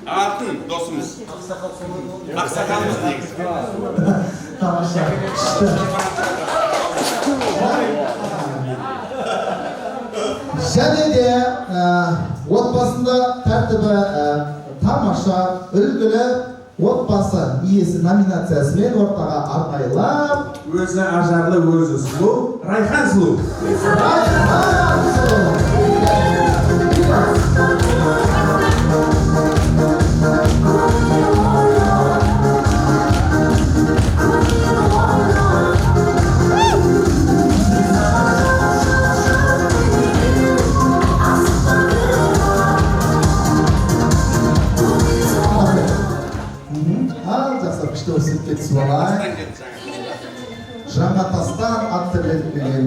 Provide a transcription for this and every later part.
Алтын досымыз. Ақсақалымыз негіз. Тамаша. Және де отбасында тәртібі тамаша, үлгілі отбасы иесі номинациясымен ортаға арнайлап өзі ажарлы, өзі сұлу, Райхан сұлу. Райхан сұлу. Жаңатастан аттерлетпеген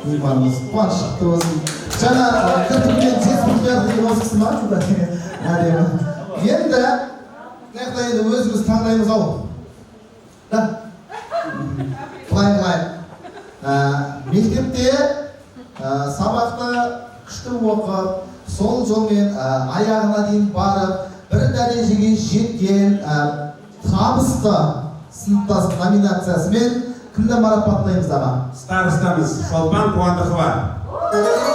иманымыз қуаншықты болсын. Жаңа кіртілген тесбілдерді осы ма? Енді өзіміз таңдаймыз ау. Да? Былай. Мектепте сабақты күшті оқып, сол жолмен аяғына дейін барып, бір дәрежеге жеткен табысты сыныптас номинациясымен кімді марапаттаймыз аға? Старостамыз Шолпан Қуандықова.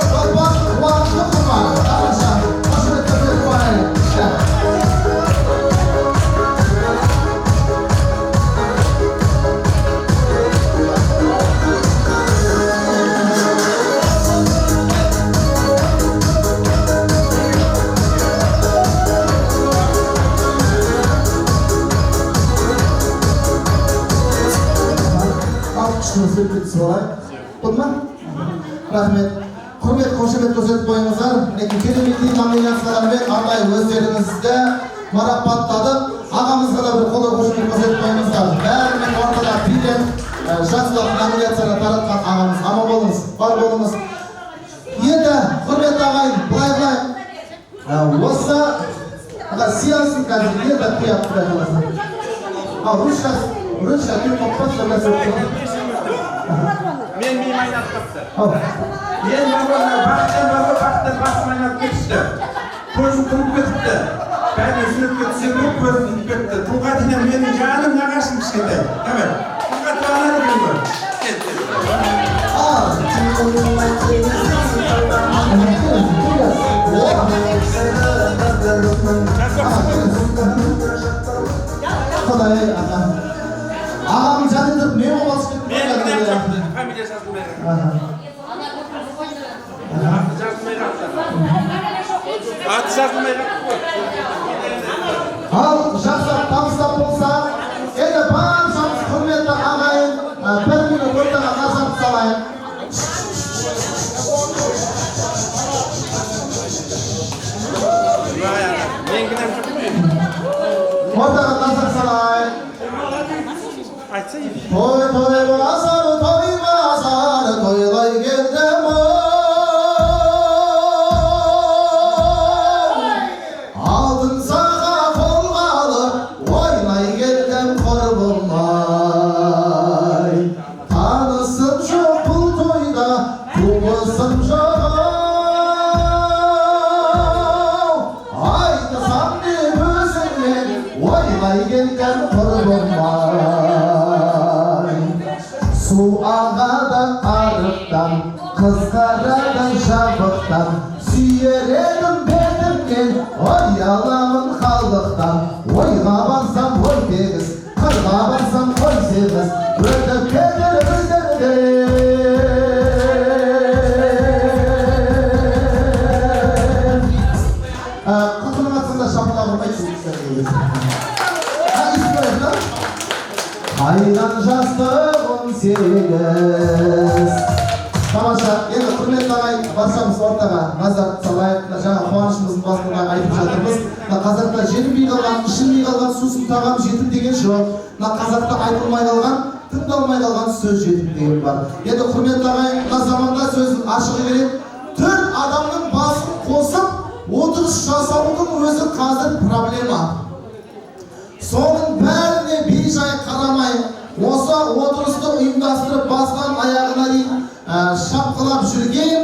Шолпан Қуандықова. Тамаша. Қошемет көтеріп қойайық. Рахмет. Құрмет, қошемет көрсетіп қойыңыздар. Керемет номинациялармен арнайы өздеріңізді марапаттадық. Ағамызға да бір қолдау қошемет көрсетіп қойыңыздар. Бәрімен ортада билет, жақсылық номинацияны таратқан ағамыз. Аман болыңыз, бар болыңыз. Енді құрметті ағайын, былай. Осы сиясын қазір енді құяп құдайымыз. Ручка кеп қоппас сөйлесіп. Мен миым айнап қапты. Мен бақыттан басым айнап кетішті. Көзім тұнып кетіпті. Бәріне суретке түсем көп көзім тұнып кетті. Тұлға дейін менің жаным нағашым кішкентай. Давай. Тұлға туанады көңіл. Ағам жаны тұрып мен болмасы кетіп фамилия жазылмай қалды. Аты жазылмай қалды. Ал жақсылап табыстап болса, енді баршамыз құрметті ағайын бір минут ортаға назар салайық. Ортаға назар салайық. Той боласар, тоймасар, тойлай келдім алтын сақа қолға алып, ойнай келдім құр болмай. Танысым жоқ бұл тойда, туысым жоқ. Айтысам деп өзіңмен, ойнай келдім құр болмай. Су ағады арықтан, қызғарады жабықтан, сүйер едім бетімнен, ұяламын халықтан. Ойға барсам ой тегіс, қырға барсам қой сегіз, өтіп кетер өздерден. Қызының атсында шапыла құрмайды. Қайдан жастығым сегіз. Тамаша, енді құрметті ағайын, баршамыз ортаға назар салайық. Жаңа қуанышымыздың басында айтып жатырмыз. Қазақта жетілмей қалған, ішілмей қалған сусын тағам жетім деген жоқ. Қазақта айтылмай қалған тыңдалмай қалған сөз жетіп деген бар. Енді құрметті ағайын, мына заманда сөздің ашығы керек. 4 адамның басын қосып отырыс жасаудың өзі қазір проблема. Соның бәріне бей-жай қарамай, осы отырысты ұйымдастырып басқан аяғына дейін шапқылап жүрген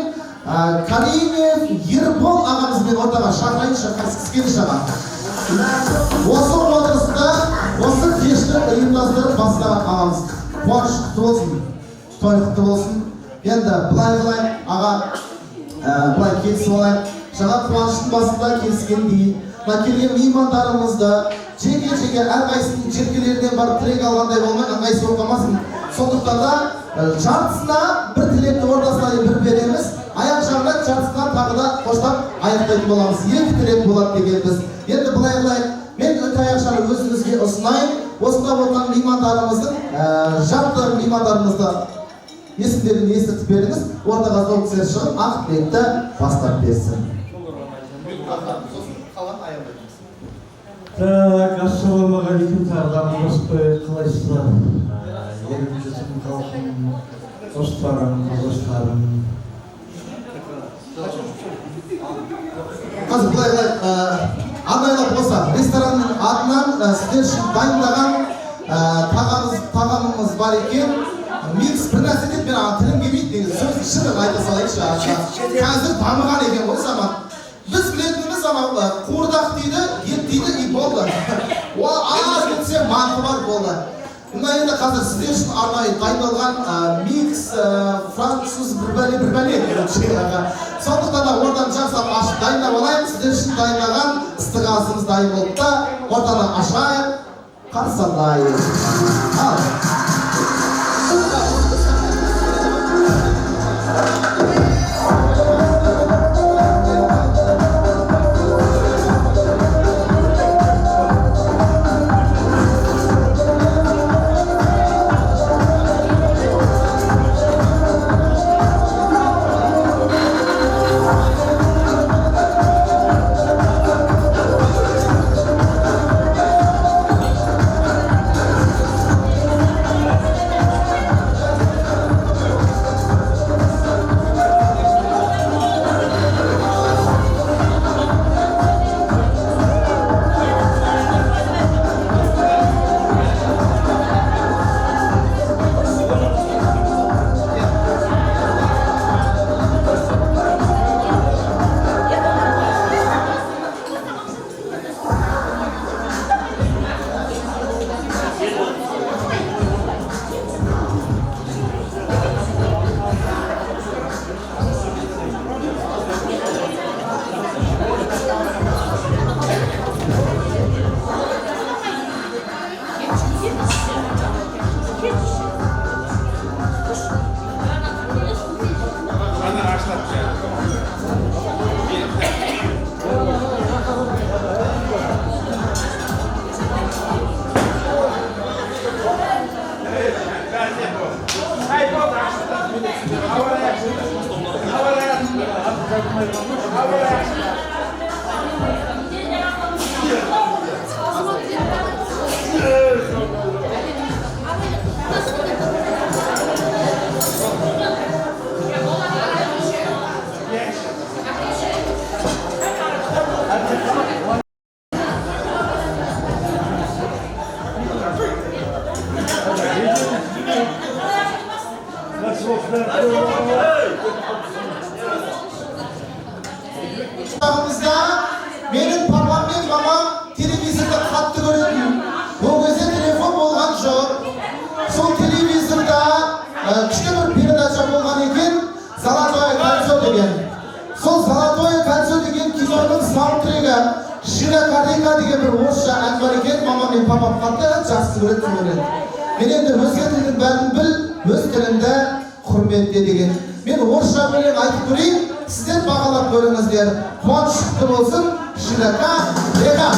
Каримов Ербол ағамызбен ортаға шақырайыншы, келші аға. Осы отырыста, осы кешті ұйымдастырып бастаған ағамыз. Қуаныш құтты болсын, той құтты болсын. Енді былай аға, былай келісіп алайық. Жаңа Қуаныштың басында келіскендей, келген меймандарымызды жеке әрқайсының жеркелерінен барып тілек алғандай болмай, ыңғайсыз оқымасын. Сондықтан да жартысына бір тілекті ортасына бір береміз. Аяқ жағынан жартысынан тағы да қоштап аяқтайтын боламыз. 2 тілек болады дегенбіз. Енді былай, мен өте аяқшаны өзіңізге ұсынайын. Осында отырған меймандарымыздың, жарты меймандарымызды есімдерін естіртіп беріңіз. Ортаға сол кісілер шығып, ақ тілекті бастап берсін. Так, ассалаумағалейкум, тағдамын досты, қалайсыздар? Еліміздің халқым, достарым, қазақстарым. Қазір былай, арнайлап болса, ресторанның атынан сіздер үшін дайындаған тағамымыз бар екен. Микс бір нәрсе деп, мен тілім келмейді деген сөзді шынын айта салайыншы. Қазір дамыған екен ғой заман. Біз білетініміз қуырдақ дейді, ет дейді, и болды. Ол аз кетсе манты бар болды. Мына енді қазір сіздер үшін арнайы дайындалған микс француз бір бәле. Сондықтан да ордан жақсап ашып дайындап алайын. Сіздер үшін дайындаған ыстық асымыз дайын болып та ортаны ашайық, қарсы алайық. Benim babam ve mamam televizyonda katlı görüyorum. Bu gözde telefon olgan çok. Son televizyonda küçük bir передача olgan ekan, Zalatoy Kolso degan. Сол Zalatoy Kolso degan kinoning soundtracki Shira Karika degan bir o'sha anvar ekan, mamam ve papam katlı жақсы көреді. Men endi o'zga tilning barini bil, o'z tilingda hurmatli degan. Men o'sha bilan aytib ko'ring, sizlar бағалап ko'ringizlar. Quvonch quti bo'lsin. Shiraka Reka.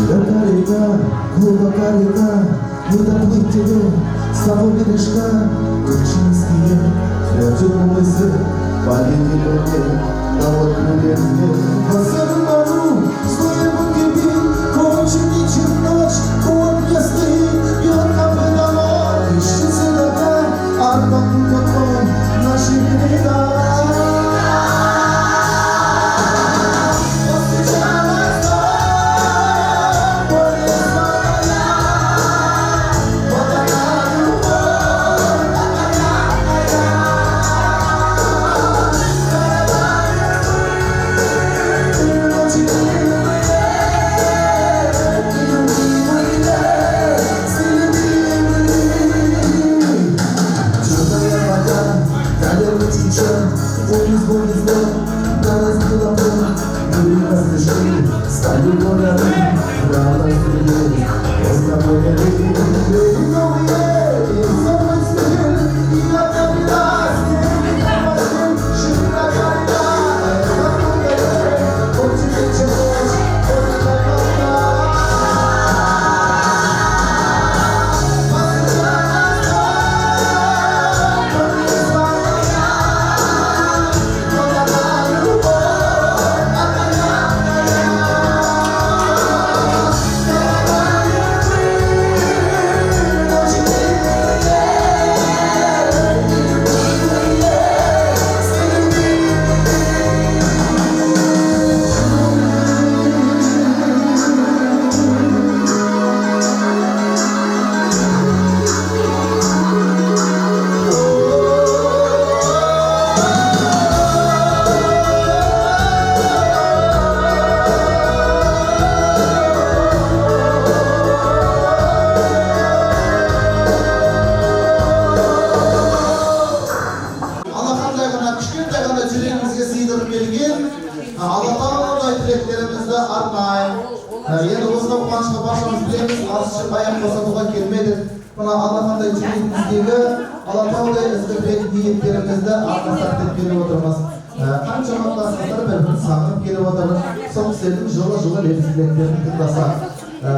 Карика, клуба карика, куда плыть тебе, с тобой бережка, учинские, прячут мысли, полили люди, да вот любезные. Посадку, стоим тебе, кончим ничем ночь, он мне стоит, бьет кафе домой, ищет седока, арбан какой, наши берега.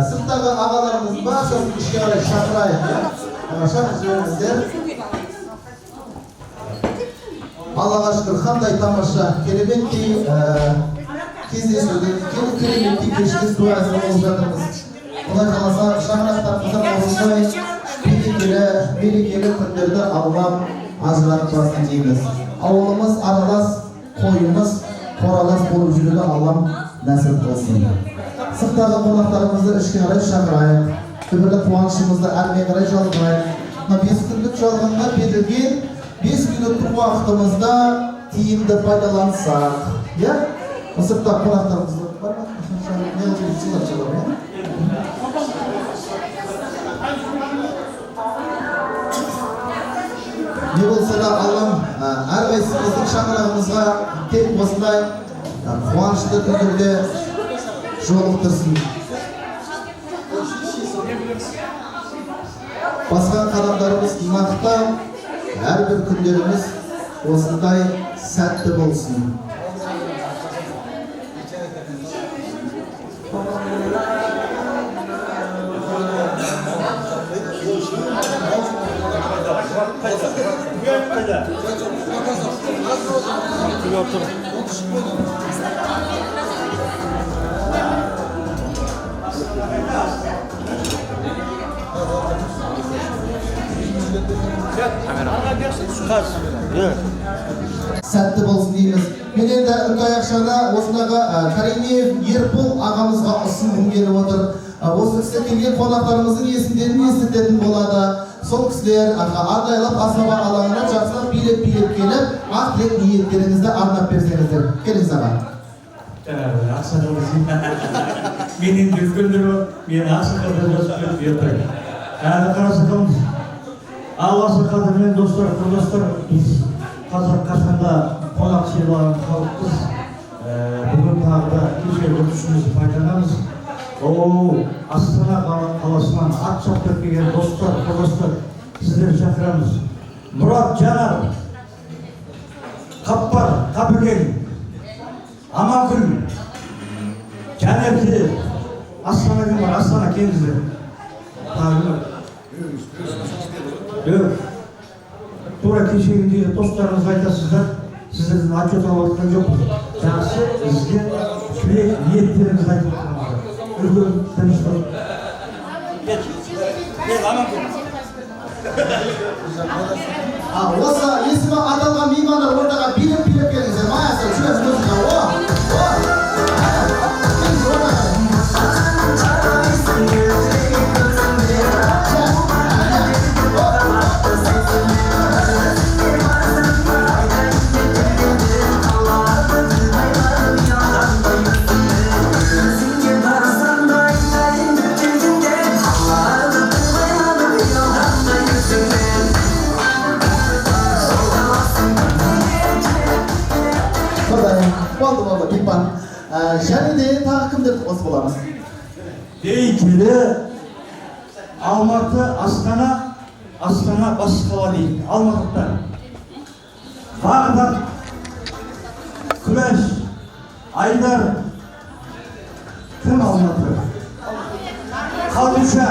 Sırtdagi ağalarımız barchasini ishga qaray chaqiraylik. Chaqirishingizlar. Allohga shukr, qanday tomosha, kerakki, кездесудің, kerakki kechki duosini o'zgartiramiz. Xudo xolasa, shahratlarımızdan o'zmay, berекелі күндерді Alloh ajratmasin deymiz. Avlimiz aralash, qo'yimiz qoralas bo'lib yuradi, Alloh nasib qilsin. Sırtdagi qonaqlarimizni ishga qaray chaqiraylik. Birga quvonishimizni almay qaray jalg'aylik. 5 kunlik jalg'onga berilgan 5 minutlik vaqtimizda tiyimli foydalansak, ya? Sırtdagi qonaqlarimizni ne oldu? Ne bolsa da Allah'ım әрқайсымыздың шаңырағымызға тек осындай қуанышты күндерде жолықтырсын. Басқан қадамдарымыз нақты, әрбір күндеріміз осындай сәтті болсын. Сәтті болсын дейміз. Мен енді Үкаяқшана осындағы Каримиев Ерпол ағамызға ұсыным келіп отыр. Осы кісі келген қонақтарымыздың есімдерін естіртетін болады. Сол кісілер ардайлап асаба алаңына жақсылап билеп келіп, ақ тілек ниеттеріңізді арнап берсеңіздер. Келіңіз аға. Мен енді үлкендер бар, мен ақсақалдар жасып бердім. Әлі қарасақалмыз. Алласы қадірмен достар, құрдастар, біз қазір қашқанда қонақ сыйлаған халықпыз. Бүгін тағы да кешегі күшімізді пайдаланамыз. Астана қаласынан ат шаптап келген достар, құрдастар, сіздерді шақырамыз. Мұрат Жанар, Қаппар, Қапекең, Аманкүл, Жанерке, Астана кім бар? Астана келіңіздер. Тура кешегідегі достарыңызға айтасыздар, сіздердің отчет алып жатқан жоқпыз. Жақсы, бізге тілек, ниеттеріңізді айтып отырыңыздар. Үлкен тыныштық. Осы есімі аталған меймандар ортаға билеп келіңіздер. Маясыр, жүресіз өзіңізге. Болды, Бекбан. Және де тағы кімдерді қосып боламыз? Дейтелі Алматы, Астана бас қала дейді. Алматыда Бағдат, Күләш, Айдар, кім Алматы? Қалдуша,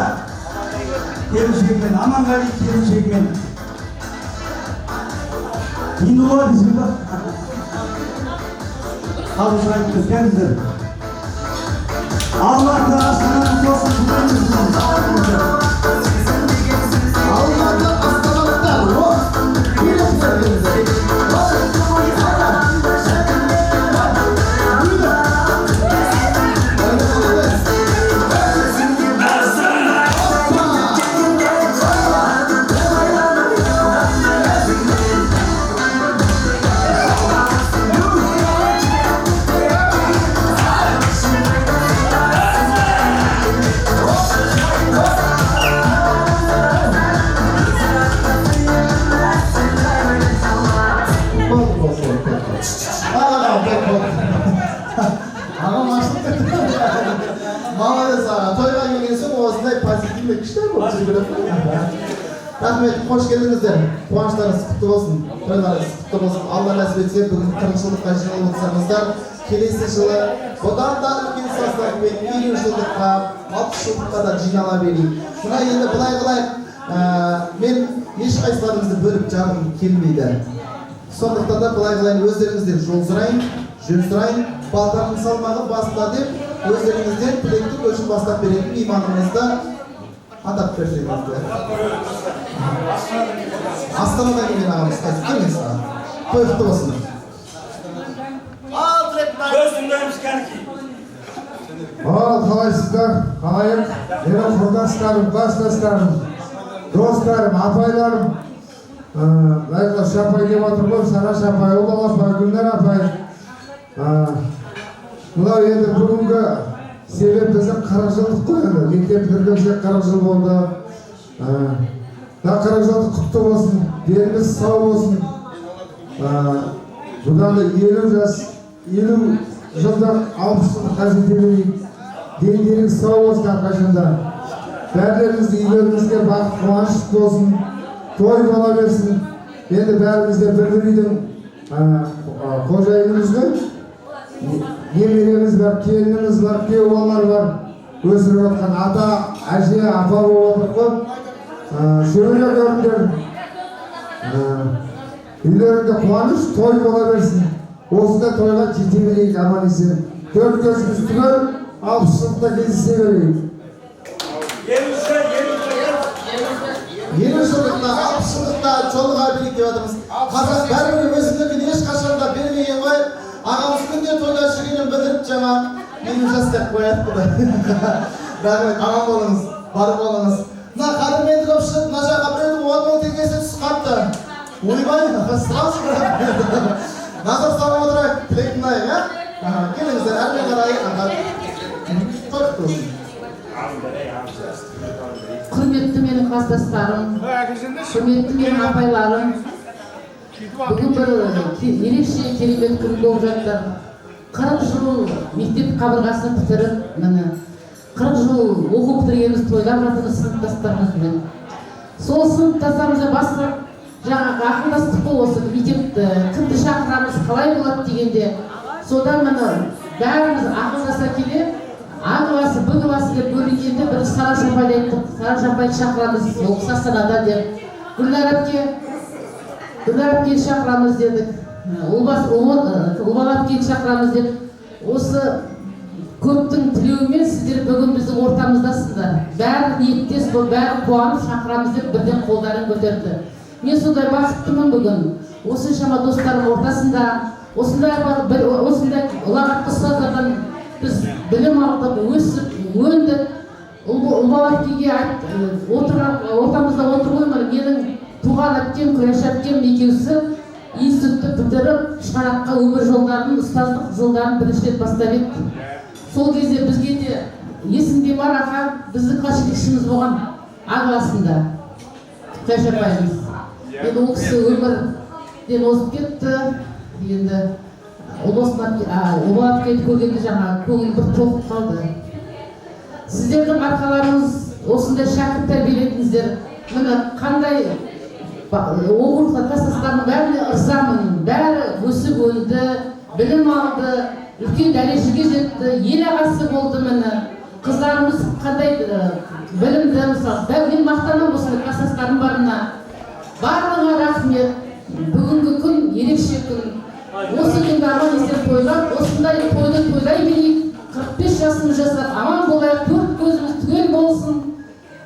келіншегімен, Аманғали келіншегімен. Инула дейсің ба? Қалдуша айтты, кәңіздер. Алматы, Астананың тосын күләңіздер. Алматы, Астаналықтар, Ағам ашылып кетті. Молодец аға, тойға келген соң осындай позитивный күштер болып жүру керек. Рахмет, қош келдіңіздер. Қуаныштарыңыз құтты болсын, тойларыңыз құтты болсын. Алла нәсіп етсе, бүгін 40 жылдыққа жиналып отырсаңыздар, келесі жылы бұдан да үлкен состармен 50 жылдыққа, 60 жылдыққа да жинала берейік. Мына енді былай қылайық, мен ешқайсыларыңызды бөліп жағым келмейді. Сондықтан да былай қылайын, өздеріңізден жол сұрайын, жөн сұрайын, балтаның салмағы басында деп, өздеріңізден тілекті көшін бастап беретін иманыңызды атап берсеңіздер. Астанадан келген ағамыз қайсы келіңіз аға. Той құтты болсын. Көз тыңдаймыз кәнекей. Қалайсыздар, қалайық, менің құрдастарым, кластастарым, достарым, апайларым, Лайқа Шапай деп отыр ғой, Сара Шапай, Ұлы апай, Гүлнар апай. Мынау енді бүгінгі себеп біздің 40 жылдық қой енді. Мектеп бітіргенше 40 жыл болды. Мына 40 жылдық құтты болсын, деніміз сау болсын. Бұдан да 50 жылдық 60 жылдыққа жете берейік. Деніңіз сау болсын әрқашанда. Бәрілеріңізді үйлеріңізге бақыт қуаныш болсын. Той бола берсін. Енді бәрімізде бір үйдің қожайынымыз ғой. Немереміз бар, келініміз бар, күйеу балалар бар. Өсіріп отқан ата, әже, апа болып отыр ғой. Шөбере көріңдер. Үйлерінде қуаныш, той бола берсін. Осында тойға жете берейік аман есен. Төрт көзіміз түгел, 60 жылдықта кездесе берейік. 50 жылдықта, 60 жылдықта жолыға берейік деп жатырмыз. Қазақ бәрібір өзімдікін ешқашанда бермеген ғой. Ағамыз күнде тойда жүргенін білдіріп жаңа менің жас деп қояды бұда. Рахмет, ағам болыңыз, бар болыңыз. Мына қадірменді көпшілік, мына жаққа біреудің 10 мың теңгесі түсіп қапты. Ойбай, сразу бірақ. Назар салып отырайық, тілек тыңдайық, а? Келіңіздер, әрмен қарайық. Той құтты болсын. Құрметті менің кластастарым, құрметті менің апайларым, бүгін бір ерекше керемет күн болып жатыр. 40 жыл мектеп қабырғасын бітіріп, 40 жыл оқу бітіргеніміз тойлап жатырмыз сыныптастарымызбен. Сол сыныптастарымызға басқа жаңағы ақылдастық болсын, мектепті кімді шақырамыз, қалай болады дегенде, содан бәріміз ақылдаса келе, А классы, Б классы Сараш апайды айттық, Сараш апайды шақырамыз, ол кісі Астанада деп. Гүлнар әпкені шақырамыз дедік. Ұлбал әпкені шақырамыз деп. Осы көптің тілеуімен сіздер бүгін біздің ортамыздасыздар. Бәрі ниеттес, бәрі қуанып шақырамыз деп бірден қолдарын көтерді. Мен сондай бақыттымын бүгін. Осыншама достарым ортасында, осындай ұлағатты ұстаздардан біз білім алдық, өсіп, өндік. Ұлбал әпкеге ортамызда отыр қоймай, менің туған әпкем, күреш әпкем екеусі институтты бітіріп, шараққа өмір жолдарын, ұстаздық жолдарын бірінші рет бастап етті. Сол кезде бізге де есімде бар аға, біздің қашықтықшымыз болған ағасында, күреш апайымыз. Енді ол кісі өмірден озып кетті, енді ұлбал әпкені көргенде жаңа көңіл бір толқып қалды. Сіздердің арқаларыңыз осындай шәкірт тәрбиеледіңіздер. Міне қандай оқушылар кластастардың бәріне ырзамын. Бәрі өсіп өнді, білім алды, үлкен дәрежеге жетті, ел ағасы болды міне. Қыздарымыз қандай білімді, мысалы, мен мақтанамын осындай кластастарым барына. Барлығына рахмет. Бүгінгі күн ерекше күн. Осы күнді аман есен тойлап, осындай тойды тойлай берейік. 45 жасымыз жасап, аман болайық, төрт көзіміз түгел болсын,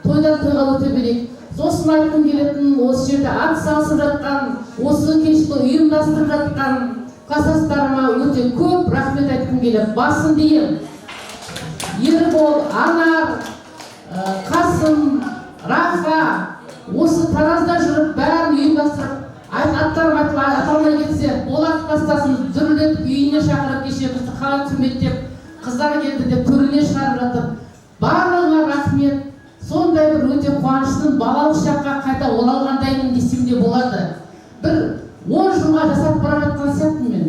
тойдан тойға өте берейік. Сосын айтқым келетін, осы жерде ат салысып жатқан, осы кешті ұйымдастырып жатқан кластастарыма өте көп рахмет айтқым келеді. Басын дейін, Ербол, Анар, Қасым, Рафа, осы таразда жүріп, бәрін ұйымдастырып, аттарым аталмай кетсе, Болат кластасын дүрлетіп, үйіне шақырып кеше бізді қалай құрметтеп, қыздар келді деп төріне шығарып жатыр. Барлығына рахмет. Сондай бір өте қуаныштың балалық шаққа қайта оралғандаймын десем де болады. Бір 10 жылға жасап бара жатқан сияқтымын мен.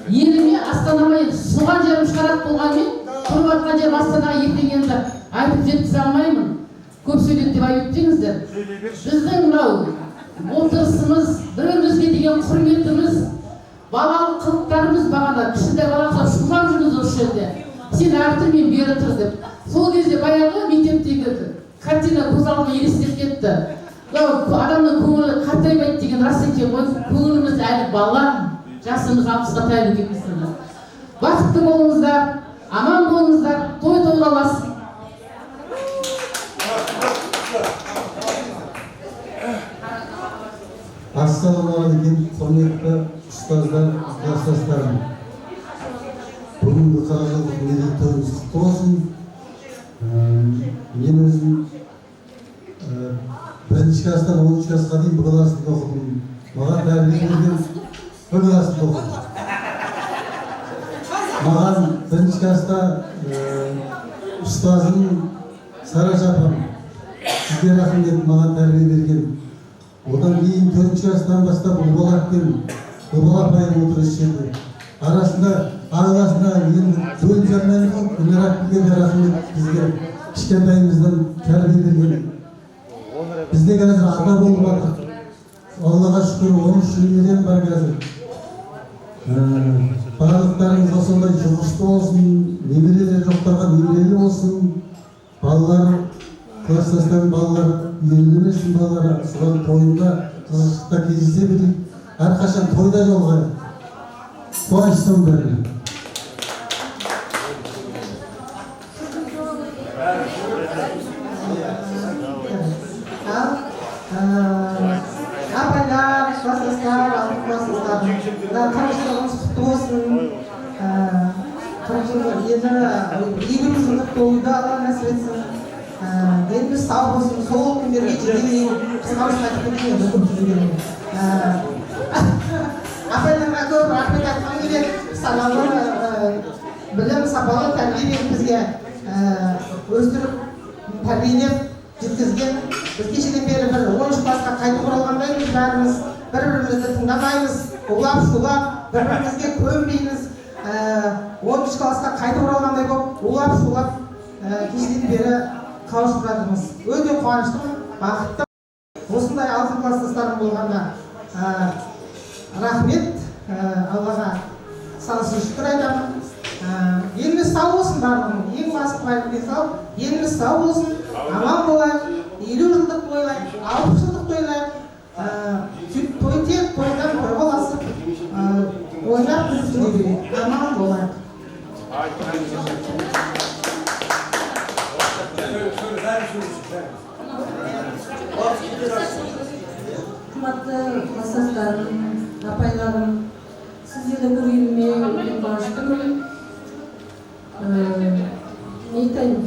Еліме, Астанама суған жерім шығарат болғанмен, тұрып жатқан жерім Астанаға ертеңгенді айтып жеткізе алмаймын. Көп сөйледі деп айтып өттіңіздер. Біздің мынау отырысымыз, бірімізге деген құрметіміз, балалық қылықтарымыз бағана кішкентай балақша шулап жүрміз осы жерде. Сен әртір, мен бері тұр деп. Сол кезде баяғы мектептегі картина көз алдыма елестеп кетті. Адамның көңілі қартаймайды деген рас екен ғой. Көңіліміз әлі бала, жасымыз 60-ға таяп кеткенсін. Бақытты болыңыздар, аман болыңыздар, той тойласын. Ассалаумағалейкум, құрметті ұстаздар, кластастарым. Бүгінгі 40 жылдық мерейтойымыз құтты болсын. Мен өзім 1-ші класстан 10-ші классқа дейін бір классында оқыдым. Маған тәрбие берген бір классында оқыдым. Маған 1-ші класста ұстазым Сараш апам, сізге рахмет, маған тәрбие берген. Одан кейін 4-ші класстан бастап Ұлбал апайым отыр осы жерде. Арасында ағасына енді бөліп жармай қалып, Гүлнар әпкеге де рахмет, бізге кішкентайымыздан тәрбие берген. Бізде қазір ата болып жатыр. Аллаға шүкір 13 немерем бар қазір. Барлықтарыңыз осындай жұмысты болсын, немерелер жоқтарға немерелі болсын, балалар, кластастардың балалары, үйленбесін балалары, соған тойында қызықта кездесе білейік. Әрқашан тойда жолғайық. Қуаныштың бәрі. Апайлар, кластастар, алтын кластастар, 40 жылымыз құтты болсын. 40 жыл енді егіміздің құтты болуды Алла нәсіп етсін. Еліміз сау болсын, сол күндерге жетелейін. Қысқамыз айтып кетейін, көп жүргенім. Апайларға көп рахмет айтқан келеді. Сапалы білім, сапалы тәрбие беріп бізге өстіріп, тәрбиелеп жеткізген. Біз кешеден бері бір 10-ші классқа қайтып оралғандаймыз бәріміз. Бір-бірімізді тыңдамаймыз, улап-шулап, бір-бірімізге көнбейміз. 10-ші классқа қайтып оралғандай болып, улап-шулап кешеден бері қауышып жатырмыз. Өте қуаныштымын, бақытты. Осындай алтын кластастарым болғанда рахмет, Аллаға салсын шүкір айтамын. Еліміз сау болсын барлығын, ең басты байлық денсаулық. Еліміз сау болсын, аман болайық, 50 жылдық тойлайық, 60 жылдық тойлайық. Той тек тойдан той боласың, ойнап күліп жүре берейік, аман болайық. Қымбатты класстастарым, апайларым, сіздерді көргеніме өте қуаныштымын. Не айтайын?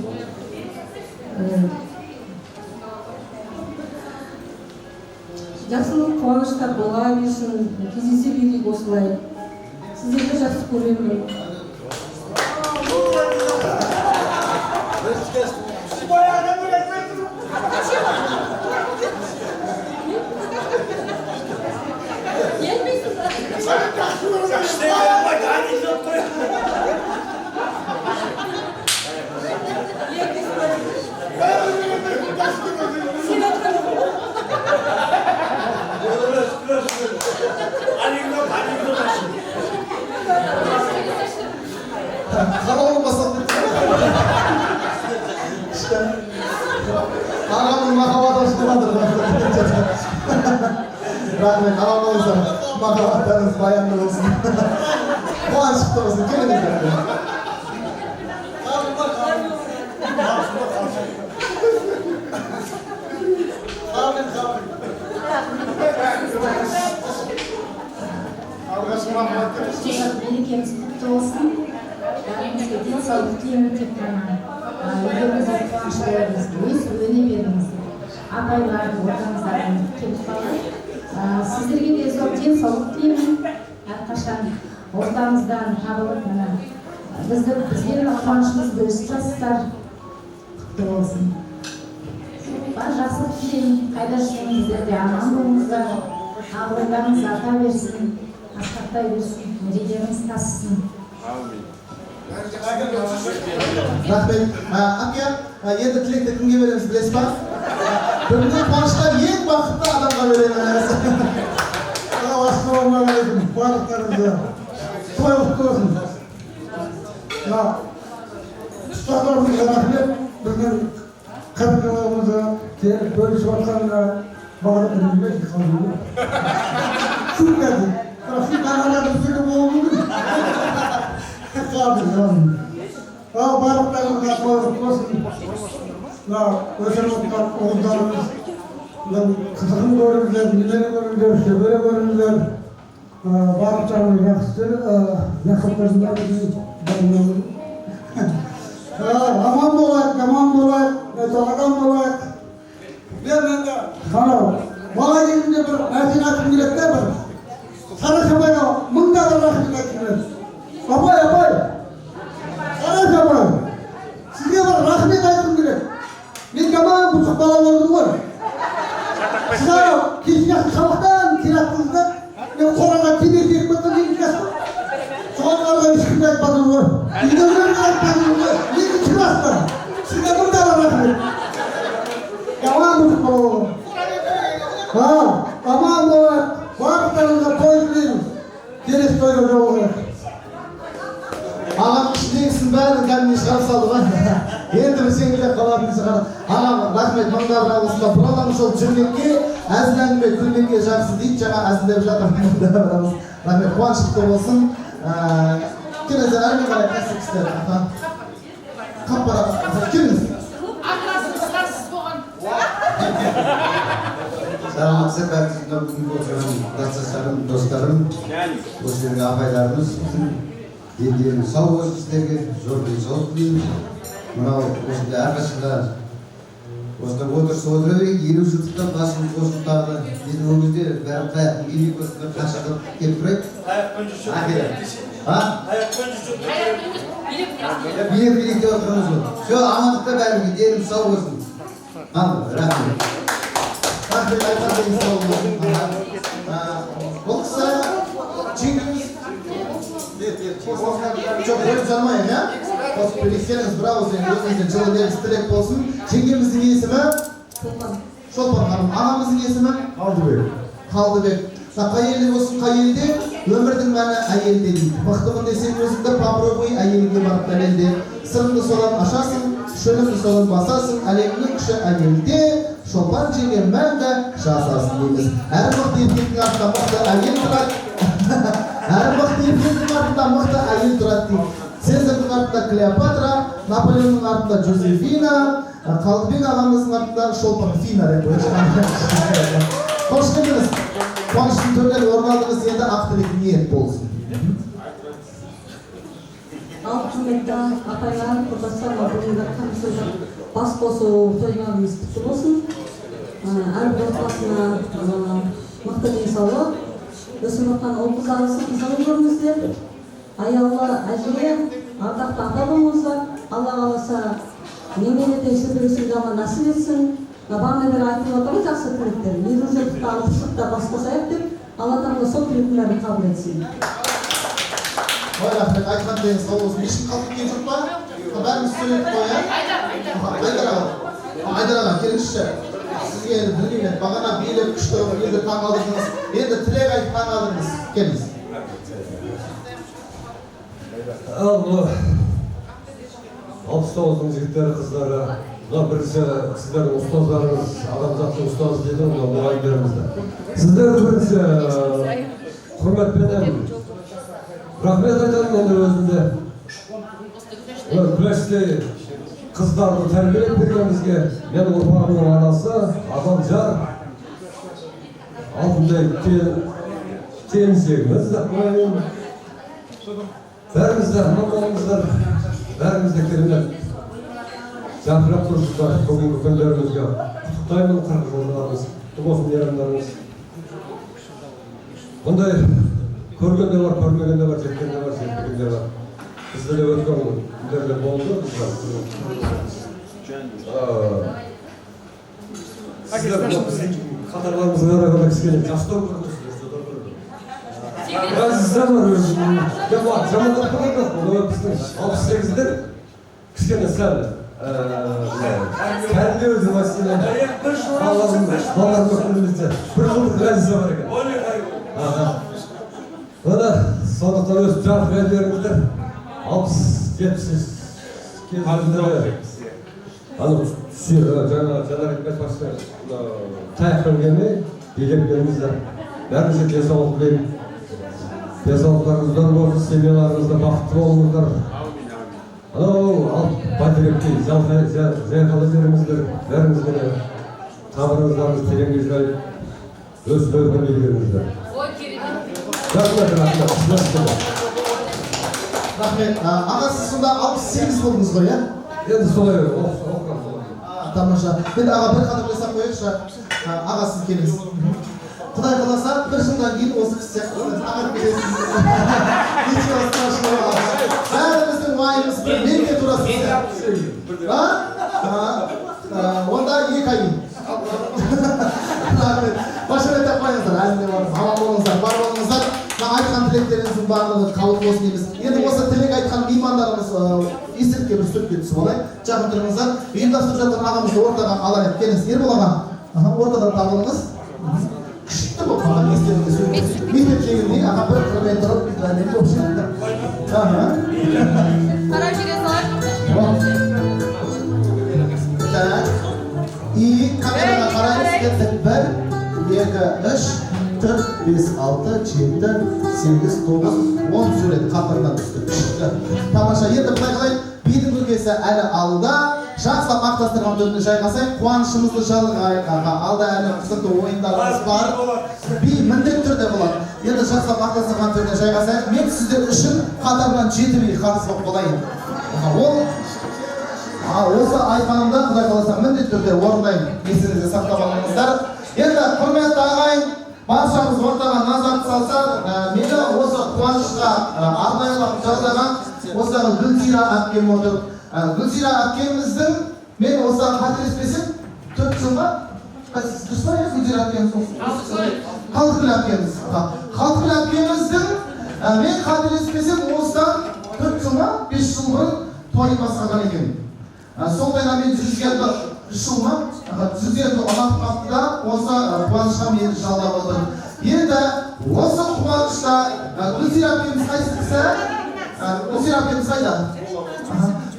Жақсылық, қуаныштар бола берсін, кездесе берейік осылай. Сіздерді жақсы көремін. Ağamın makavat hoşluğudur. Rahmet, ağamınızın makavatlarınız bayanlı olsun. Kuançlıkta olsun, gelin efendim. Берекеміз құтты болсын. Бәрімізге денсаулық тілеймін тек қана. Үйімізде қуаныш болыңыз, өз өне беріңіз. Апайлар, отаңыздарын келіп қалды. Сіздерге де зор денсаулық тілеймін. Әрқашан ортамыздан табылып, бізбен қуанышымыз бөлісіп жатсыздар. Құтты болсын. Бар жақсылық тілеймін. Қайда жүрсеңіздер де аман болыңыздар. Абыройдарыңыз арта берсін, асқақтай берсін, мерейлеріңіз тасысын. Rahmet, Akya, енді тілекті кімге береміз білесіз ба? Бүгінгі қуаныштан ең бақытты адамға береміз. Ассалаумағалейкум, барлықтарыңызға той құтты болсын. Ұстаздарымызға рахмет, біздің қадірлерімізді келіп бөлісіп жатқанына баға бермейді қалды. Су келді. Су қағанады біздікі болуы мүмкін. Барлықтарыңызға той құтты болсын. Өсір отқан оғыздарымыз қызығын көріңіздер, нелері көріңіздер, шебері көріңіздер. Барлықтарыңыз жақсы жақсылықтарыңызға аман болайық, аман болайық, талаған болайық. Мен енді анау бала кезімде бір нәрсені айтқым келеді де бір Сараш апайға мыңда бір рахмет айтқым келеді. Апай, Сараш апай, сізге бір рахмет айтқым келеді. Мен жаман бұзық бала болдым ғой. Сіз анау кешкі сабақтан келаттыңыздар, мен қораға темекі шегіп жатқан екінші класста. Соғанға ешкімді айтпадым ғой. Үйдегілерді айтпадым ғой. Екінші класста. Сізге мыңда бір рахмет. Аман бұзық бала болдым. Аман болайық. Барлықтарыңызға той тілейміз. Келесі тойға жолығайық. Ағам ішіндегісін бәрін кәдімгі шығарып салды ғой. Енді білсеңіздер қалатын шығар. Ағам рахмет мыңдар рауысында бұраланыш ол жүрмекке, әзіл әңгіме күлмекке жақсы дейді. Жаңа әзілдеп жатырмын. Рахмет, қуанышты болсын. Келіңіздер, әрмен қарай қайсы кісілер. Қап бара, келіңіз. Сәлеметсіздер, бәріңізді бүгінгі отырған класстастарым, достарым, осы жерге апайларымыз, дендеріңіз сау болсын сіздерге, зор денсаулық тілейміз. Мынау осындай әрқашанда осында отыра берейік, 50 жылдықтан басымыз осыны тағы біздің өмірде бәрін қаяқтың келмек осында қашықтап келіп тұрайық. Билек деп отырмыз ғой. Амандықта бәрімізге деніміз сау болсын. Рахмет. Rahmet aytardınız sağ olun. Olsa çingimiz çok böyle canmayın ya. Birlikleriniz bravo senin gözünüzün çılgınlarınız dilek olsun. Çingimizin ismi Şolpan Hanım. Anamızın ismi Kaldıbek. Kayıldı olsun, kayıldı. Өмірдің мәні әйелде дейді. Мықтымын десең өзіңді попробуй әйелге барып дәлелде. Сырыңды содан ашасың, шөліңді содан басасың, әлемнің күші әйелде, шолпан жеген мәңгі жасасын дейміз. Әр мықты еркектің артында мықты әйел тұрады. Әр мықты еркектің артында мықты әйел тұрады дейді. Цезарьдің артында Клеопатра, Наполеонның артында Жозефина, Қалдыбек ағамыздың артында Шолпан Фина деп қойшы. Қош келдіңіз. Қуаныштың төрінен орын алдыңыз, енді ақ тілек ниет болсын. Ал құрметті апайлар, құрдастар, бүгінгі қамсызды бас қосу тойғанымыз құтты болсын. Әрбір отбасына мықты денсаулық, өсіп жатқан ұл қыздарыңыздың қызығын көріңіздер. Аяулы әже, ардақты ата болыңыздар. Алла қаласа немере тексерісін жаман нәсіп етсін. Бағана бері айтып отырған жақсы тілектер. Елу жылдықта алпыстықта бас қосайық деп, Алла Тағала сол тілектің бәрін қабыл етсін. Ой, рахмет, айтқан деген сау болсын. Ешкім қалып кеткен жоқ па? Бәріміз сөйледік қой, ә? Айдар аға, келіңізші. Сізге енді білмеймін, бағана билеп күшті елді таң алдыңыз. Енді тілек айтып таң алдыңыз. Келіңіз. Ал 69-ның жігіттері, қыздары, мына бірінші сіздердің ұстаздарыңыз, адамзаттың ұстазы деді, мына мұғалімдерімізді. Сіздерді бірінші құрметпенен рахмет айтамын енді өзімде. Күләштей қыздарды тәрбиелеп бергенімізге, менің ұрпағымның анасы, Адамжар, алтындай келіншегіміз деп қояйын. Бәрімізді аман болыңыздар, бәрімізді керемет жарқырап тұрсыздар бүгінгі күндерімізге. Құттықтаймын, 40 жылдарыңыз, құтты болсын мейрамдарыңыз. Бұндай көрген де бар, көрмеген де бар, жеткен де бар, жетпеген де бар. Бізде де өткен күндерде болды. Сіздер біздің қатарларымызға қарағанда кішкене жастау көрінесіздер. Ғазиздар бар өзім. Жамандап тұрған жоқ. Біздің 68-дер кішкене сәл кәлдеу деп айтсам балаларым көкірімізде бір жылдық ғазиздар бар екен. Оны сондықтан өз жарық әндеріңіздер 60-70 кезінде жаңа айтпақшы таяқпен келмей билеп келіңіздер. Бәріңізге денсаулық тілеймін. Денсаулықтарыңыздар болсын, семьяларыңызда бақытты болыңыздар. Ал бәйтеректей жайқалы жеріңіздер, бәріңізге тамырыңыздарыңыз тереңге жайып, өз өркендей беріңіздер. Рахмет. Аға, сіз сонда 68 болдыңыз ғой, иә? Енді солай тамаша. Енді аға бір қадам жасап қойыңызшы. Аға, сіз келіңіз. Құдай қаласа, бір жылдан кейін осы кісі сияқтысыз. Аға келесіз. Ничего страшного. Бәріміздің уайымыз бір мерге турасыз. Онда 2 ай. Рахмет. Башарет қойыңыздар. Әлінде барыңыз. Аман болыңыздар, бар болыңыздар. Айтқан тілектеріңіздің барлығы қабыл болсын дейміз. Енді осы тілек айтқан меймандарымыз есіртке бір сөтке түсіп алайық. Жақын тұрыңыздар. Ұйымдастырып жатқан ағамызды ортаға алайық. Келіңіз, Ербол ағам. Ортадан табылыңыз. Күшті болып қалған естеріңізді сөйлейміз. Мектеп жегіндей аға бір қырмен тұрып, мен көп шығады. Қарап жүре салайық. И камераға қараймыз. Кеттік. 1, 2, 3, 4, 5, 6, 7, 8, 9, 10 сурет қатарынан түсті. Тамаша. Енді бұлай қалай, бидің өлкесі әлі алда. Жақсылап мақтастырған төрінде жайғасайық. Қуанышымызды жалғайық аға. Алда әлі қызықты ойындарымыз бар. Би міндетті түрде болады. Енді жақсылап мақтастырған төрінде жайғасайық. Мен сіздер үшін қатарынан 7 би қарыз болып болайын. Осы айтқанымда құдай қаласа міндетті түрде орындайын. Есіңізде сақтап алыңыздар. Енді құрметті ағайын, баршамыз ортаға назар салсақ, мені осы қуанышқа арнайылап жаздаған осыдағы Гүлзира әпкем отыр. Гүлзира әпкеміздің, мен осыдағы қателеспесем, 4 жылға, дұрыс па е Гүлзира әпкеміз? Қалдықгүл әпкеміз. Қалдықгүл әпкеміздің, мен қателеспесем, осыдан 4 жылға, 5 жыл бұрын тойын бастаған екен. Сондайда мен 150 жылма, 150 ұнатқанда осы қуанышқа мені жалдап отыр. Енді осы қуанышта Гүлсира әпкеміз қайсысы? Гүлсира әпкеміз қайда?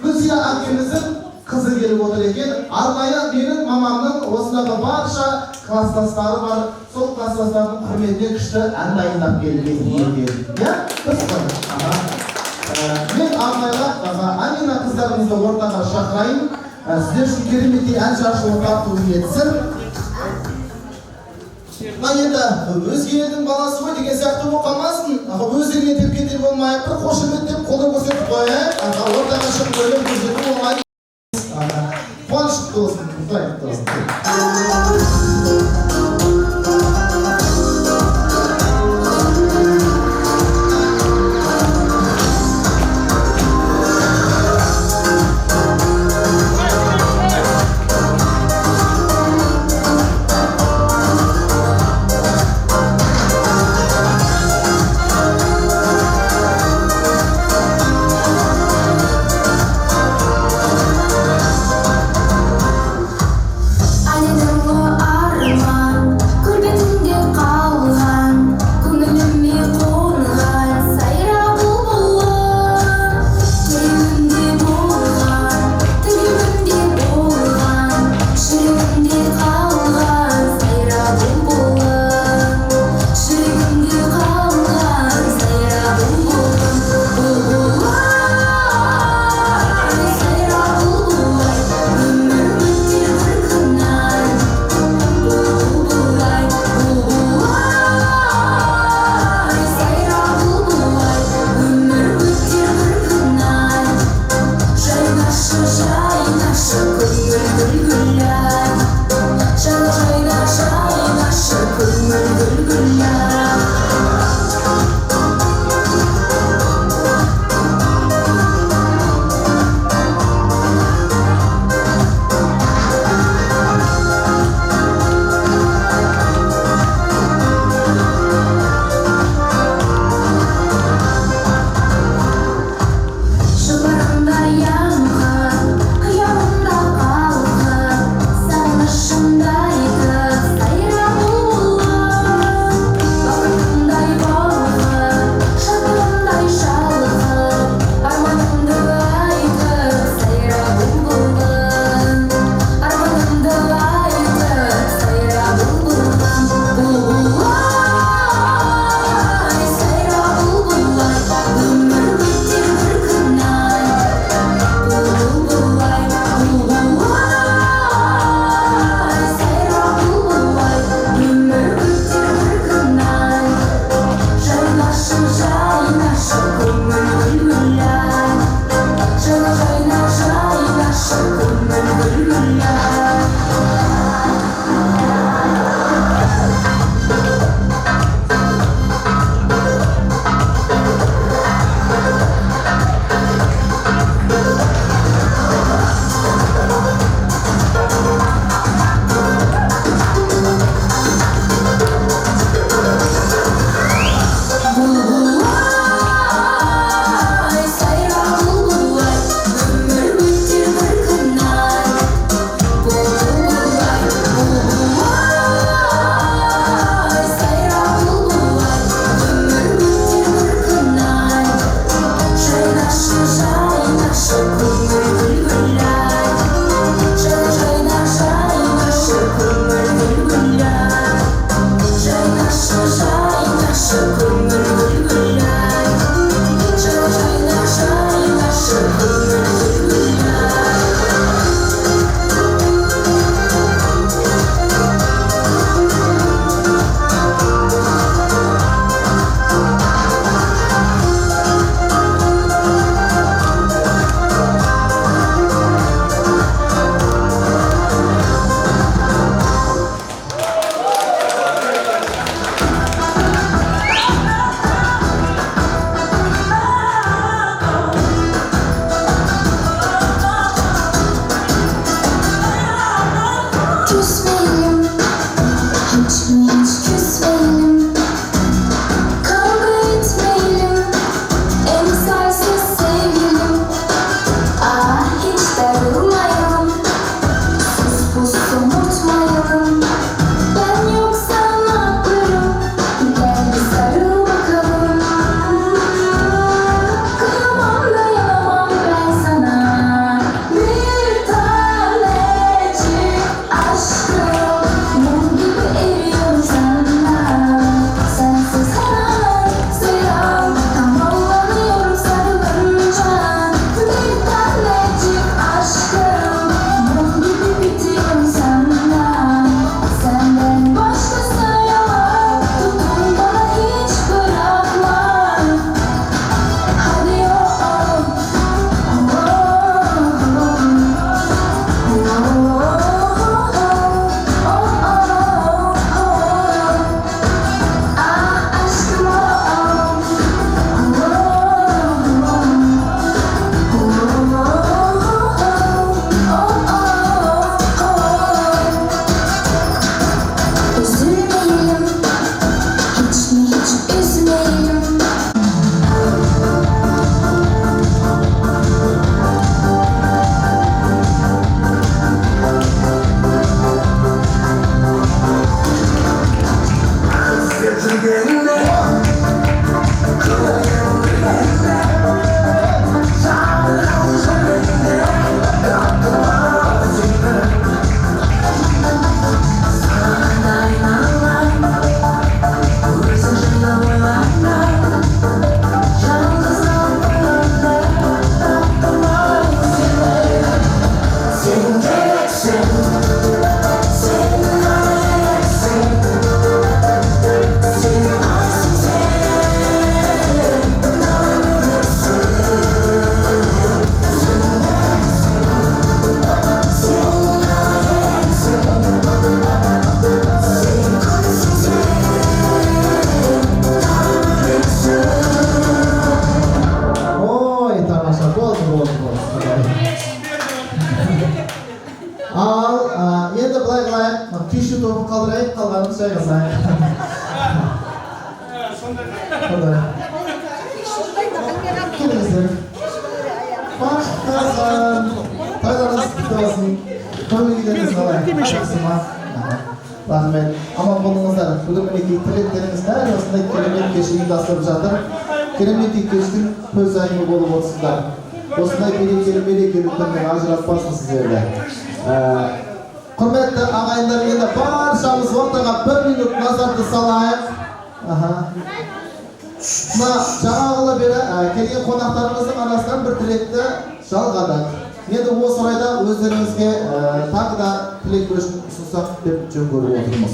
Гүлсира әпкеміздің қызы келіп отыр екен. Арнайы менің мамамның осындағы барша класстастары бар. Сол класстастардың құрметіне күшті ән дайындап келген екен. Иә? Дұрыс қой? Мен арнайлап Амина қыздарымызды ортаға шақырайын. Сіздер үшін кереметтей ән шашуы тартуы етсін. Енді өзге елдің баласы ғой деген сияқты болып қалмасын. Өздеріне тепкендер болмайық, бір қошеметтеп қолды көрсетіп қояйық. Ортаға шығып өлім көрсетіп болмайды. Қуанышты болсын, құттықтаймын болсын. I need to know. Ал енді былай қылайық, күйші тобын қалдырайық, қалғанын жайғасайық. Келіңіздер. Бақтаған, тойларыңыз құтты болсын. Көңіл күйлеріңіз қалай? Жақсы ма? Рахмет. Аман болыңыздар. Бүгін мінекей тілектеріңіз бәрі осындай керемет кеш ұйымдастырып жатыр. Керемет кештің көз айымы болып отырсыздар. Осындай мерекелі күннен ажыратпасын сіздерді. Құрметті ағайындар, енді баршамыз ортаға 1 минут назарды салайық. Мына жаңағылы бері келген қонақтарымыздың арасынан бір тілекті жалғадық. Енді осы орайда өздеріңізге тағы да тілек ұсынсақ деп жөн көріп отырмыз.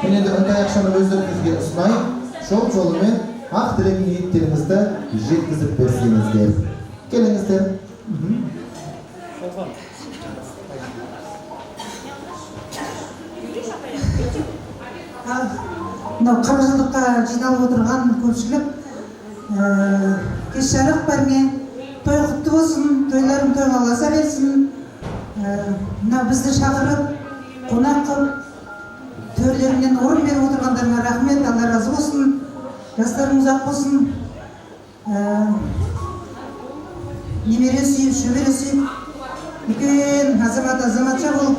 Мен енді үндаяқшаны өздеріңізге ұсынайын, жолымен ақ тілек ниеттеріңізді жеткізіп берсеңіздер. Келіңіздер. Мынау 40 жылдыққа жиналып отырған көпшілік кеш жарық бәріне той құтты болсын, тойларың тойласа берсін. Мынау бізді шақырып, қонақ қылып, төрлерінен орын беріп отырғандарына рахмет, Алла разы болсын. Жастарың ұзақ болсын. Немере сүйіп, шөбере сүйіп, үлкен азаматша болып,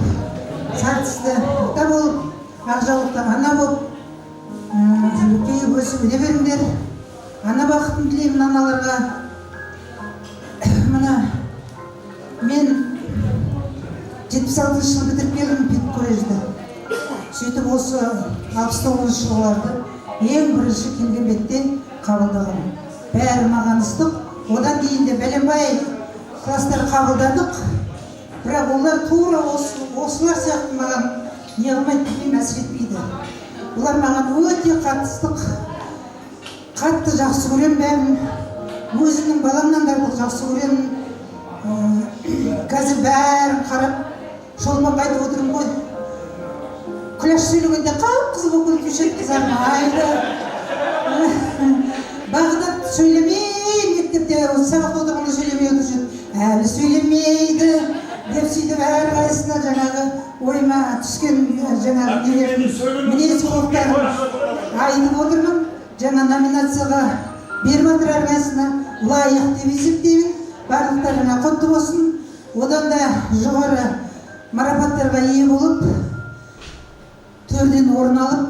сартысты ата болып, ақжаулықты ана болып, үлкейіп өсіп өне беріңдер. Ана бақытын тілеймін аналарға. Мына мен 76 жыл бітіріп келдім педколледжді. Сөйтіп осы 69 жылғыларды ең бірінші келген бетте қабылдағым. Бәрі маған ыстық. Одан кейін де бәленбай класстар қабылдадық. Бірақ олар тура осылар сияқты маған неғылмайды деген әсер етпейді. Олар маған өте қатыстық. Қатты жақсы көрем бәрін. Өзімнің баламнан да жақсы көремін. Қазір бәрін қарап, шолмап айтып отырмын ғой. Күләш сөйлегенде қап-қызыл болып кетуші қызарма айды. Бағдат сөйлемей, мектепте сабақта отырғанда сөйлемей отыршы. Әлі сөйлемейді деп сөйтіп әрқайсысына жаңағы ойыма түскен жаңағы мінез құлықтарын айтып отырмын. Жаңа номинацияға беріп жатыр әрқайсысына лайық деп есептеймін. Барлықтарына құтты болсын. Одан да жоғары марапаттарға ие болып, төрден орын алып,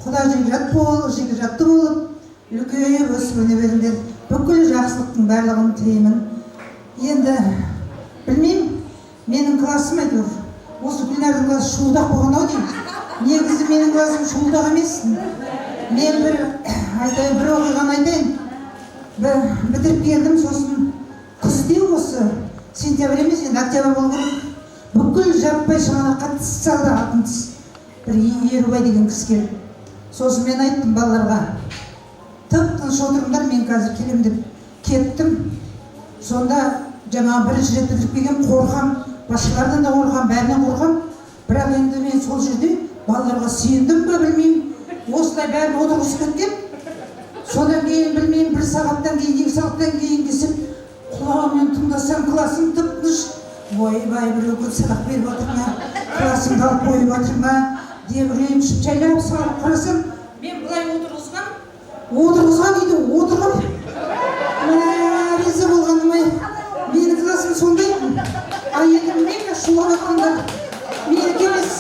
құда жекжатты болып, үлкейіп өсіп өне беріңдер. Бүкіл жақсылықтың барлығын тілеймін. Енді білмеймін, менің классым әйтеуір. Осы Гүлнардың класы шуылдақ болған-ау деймін. Негізі менің классым шуылдақ емес. Мен бір оқиғаны айтайын. Бітіріп келдім, сосын күзде осы сентябрь емес, енді октябрь болу керек. Бүкіл жаппай шығана қатты салды атын тіс. Бір Ерубай деген кісі келді. Сосын мен айттым балаларға. Тып-тыныш отырыңдар, мен қазір келем деп кеттім. Сонда жаңағы бірінші рет бітіріп келген қорқам, басшылардан да қорқам, бәрінен қорқам. Бірақ енді мен сол жерде балаларға сүйендім ба білмеймін. Осылай бәрін отырғызып кеткен. Содан кейін білмеймін, 1 сағаттан кейін, 2 сағаттан кейін кесіп, құлағыммен тыңдасам, классым тып-тыныш. Ойбай, біреу көп сабақ беріп отыр ма, классымды алып қойып отыр ма деп үрейімшіп жайлап салып қарасам, мен былай отырғызған үйде отырғым. Риза болғаным ай, менің классым сондай. Ал енді мен шулап жатқандар менікі емес.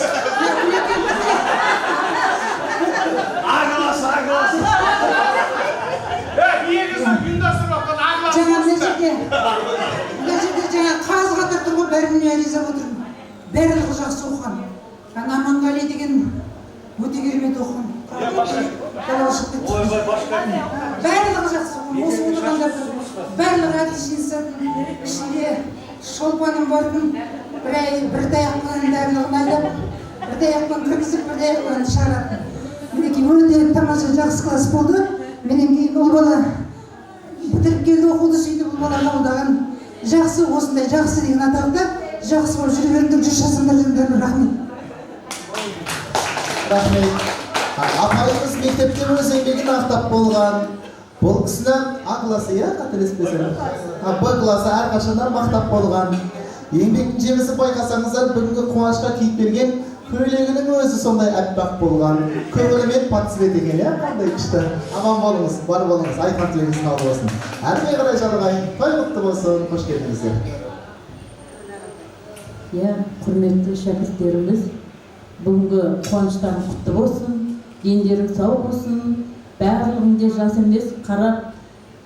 Мына жерде жаңа қаз қатар тұр ғой, бәріне риза отырмын. Барлығы жақсы оқыған. Аманғали деген өте керемет оқыған. Барлығы жақсы оқыған. Осы отырғандардың барлығы отличница. Ішінде шолпаным бардың. Бір таяқпен барлығын айдап, бір таяқпен кіргізіп, бір таяқпен шығаратын. Мінекей өте тамаша жақсы класс болды. Менен кейін ол бала бітіріп келді, оқуды сөйтіп бұл бала қабылдаған. Жақсы, осындай жақсы деген атақты, жақсы болып жүре беріңдер, 100 жасыңдар жеңдер, рахмет. Рахмет. Апайымыз мектепте өз еңбегін ақтап болған. Бұл кісіні А класы, қателеспесем. Б класы әрқашаннан мақтап болған. Еңбектің жемісін байқасаңыздар, бүгінгі қуанышқа киіп берген көйлегінің өзі сондай аппақ болған. Көңілімен патсвет екен, иә? Қандай күшті. Аман болыңыз, бар болыңыз, айтқан тілегіңіз қабыл болсын. Әрмен қарай жарығайын, той құтты болсын, қош келдіңіздер. Иә, құрметті шәкірттеріміз, бүгінгі қуаныштарың құтты болсын, дендерің сау болсын, барлығыңде жас емес, қарап,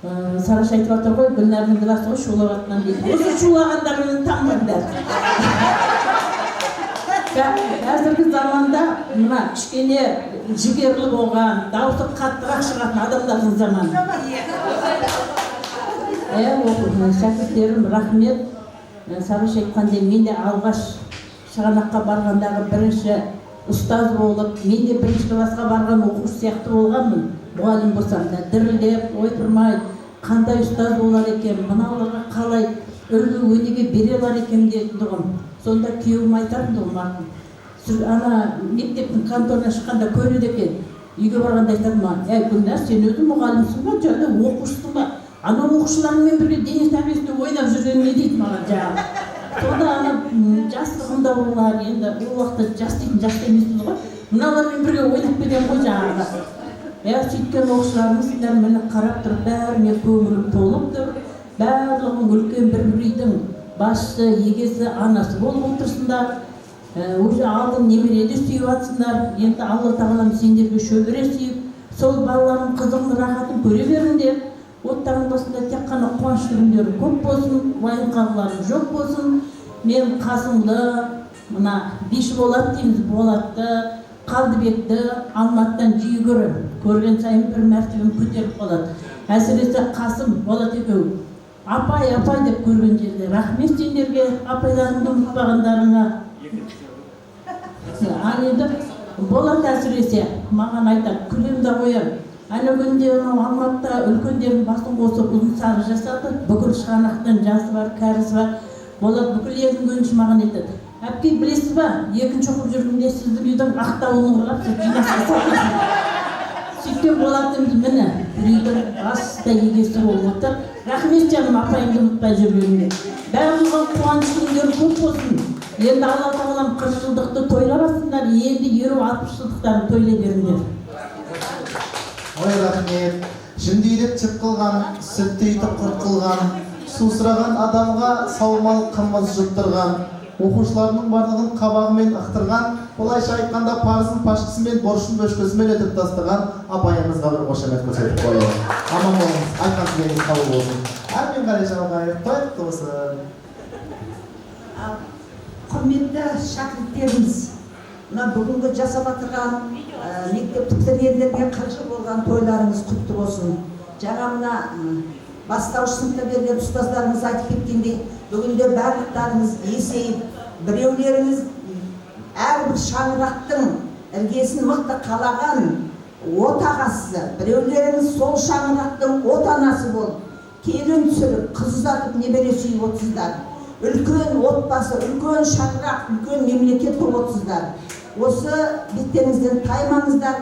Сараша айтып жатыр ғой, Гүлнәрдің гласы ғой шулағатынан дейді. Осы шулағандарының тамырдар. Қазіргі заманда мына кішкене жігерлі болған, дауысы қаттырақ шығатын адамдардың заманы. Шәкірттерім, рахмет. Сараша айтқандай, мен де алғаш шығанаққа барғандағы бірінші ұстаз болып, мен де бірінші классқа барған оқушы сияқты болғанмын. Мұғалім болсам да дірілдеп, ойпырмай, қандай ұстаз болар екен, мыналарға қалай үлгі өнеге бере алар екен дейтіндігім. Сонда күйеуім айтатын болмақым. Ана мектептің конторына шыққанда көреді екен. Үйге барғанда айтады маған, Гүлнәр, сен өзің мұғалімсің ба, жаңа оқушысың ба? Ана оқушылармен бірге дене тәрбиесінде ойнап жүргеніне дейді маған жаңағы. Сонда ана жастығымда олар, енді ол уақытта жас дейтін жаста емеспіз ғой. Мыналармен бірге ойнап кетемін ғой жаңағы. Сөйткен оқушыларымыздар мені қарап тұрып, бәріне көңілім толып тұр. Барлығың үлкен бір үйдің басшысы, егесі, анасы болып отырсыңдар. Уже алдын немереде сүйіп атсыңдар. Енді Алла тағалам сендерге шөбере сүйіп, сол балалардың қызығын, рахатын көре беріңдер. Оттардың басында тек қана қуаныш күндері көп болсын, уайым-қайғыларың жоқ болсын. Мен Қасымды, мына Биші Болат дейміз, Болатты, Қалдыбекті Алматыдан жиі көремін. Көрген сайын бір мәртебем көтеріп қалады. Әсіресе Қасым, Болат екеуі. Апай деп көрген жерде. Рахмет сендерге, апайларыңды ұмытпағандарыңа. Енді Болат әсіресе маған айтады, күлемді қоям. Ана күнде Алматыда үлкендердің басын қосып ұзын сары жасады. Бүкіл шығанақтан жасы бар, кәрісі бар. Болат бүкіл елдің көнші маған айтады. Әпке, білесіз ба, екінші оқып жүргенде сіздің үйдің ақтауын ұғырап, сіз жинасыз сатасыз. Сөйткен болатымыз міне, бір үйдің басты егесі болып отыр. Рахмет жаным, апайымды ұмытпай жүргеніне. Бәріміздің қуаныш күндері көп болсын. Енді Алла тағалам 40 жылдықты тойлабасыңдар, енді 50-60 жылдықтарын тойлай беріңдер. Ой, рахмет. Жүнді үйдеп чып қылған, сүтті үйтіп құрт қылған, су сұраған адамға саумал қымыз жұттырған, оқушыларының барлығын қабағымен ықтырған, олайша айтқанда парызын пашқысымен, борышын бөшкесімен өтіп тастаған апайымызға бір қошемет көрсетіп қойып. Аман болыңыз, айтқан тілегіңіз қабыл болсын. Әрмен қарай жалғайық, той құтты болсын. Құрметті шәкірттеріміз, мына бүгінгі жасап отырған мектеп бітіргендерге 40 жыл болған тойларыңыз құтты болсын. Жаңа мына бастауыш сыныпта берген ұстаздарымыз айтып кеткендей, бүгінде барлықтарыңыз есейіп, біреулеріңіз әрбір шаңырақтың іргесін мықты қалаған отағасы, біреулеріңіз сол шаңырақтың отанасы болып, келін түсіріп, қыз ұзатып, немере сүйіп отырсыздар. Үлкен отбасы, үлкен шаңырақ, үлкен мемлекет болып отырсыздар. Осы беттеріңізден таймаңыздар.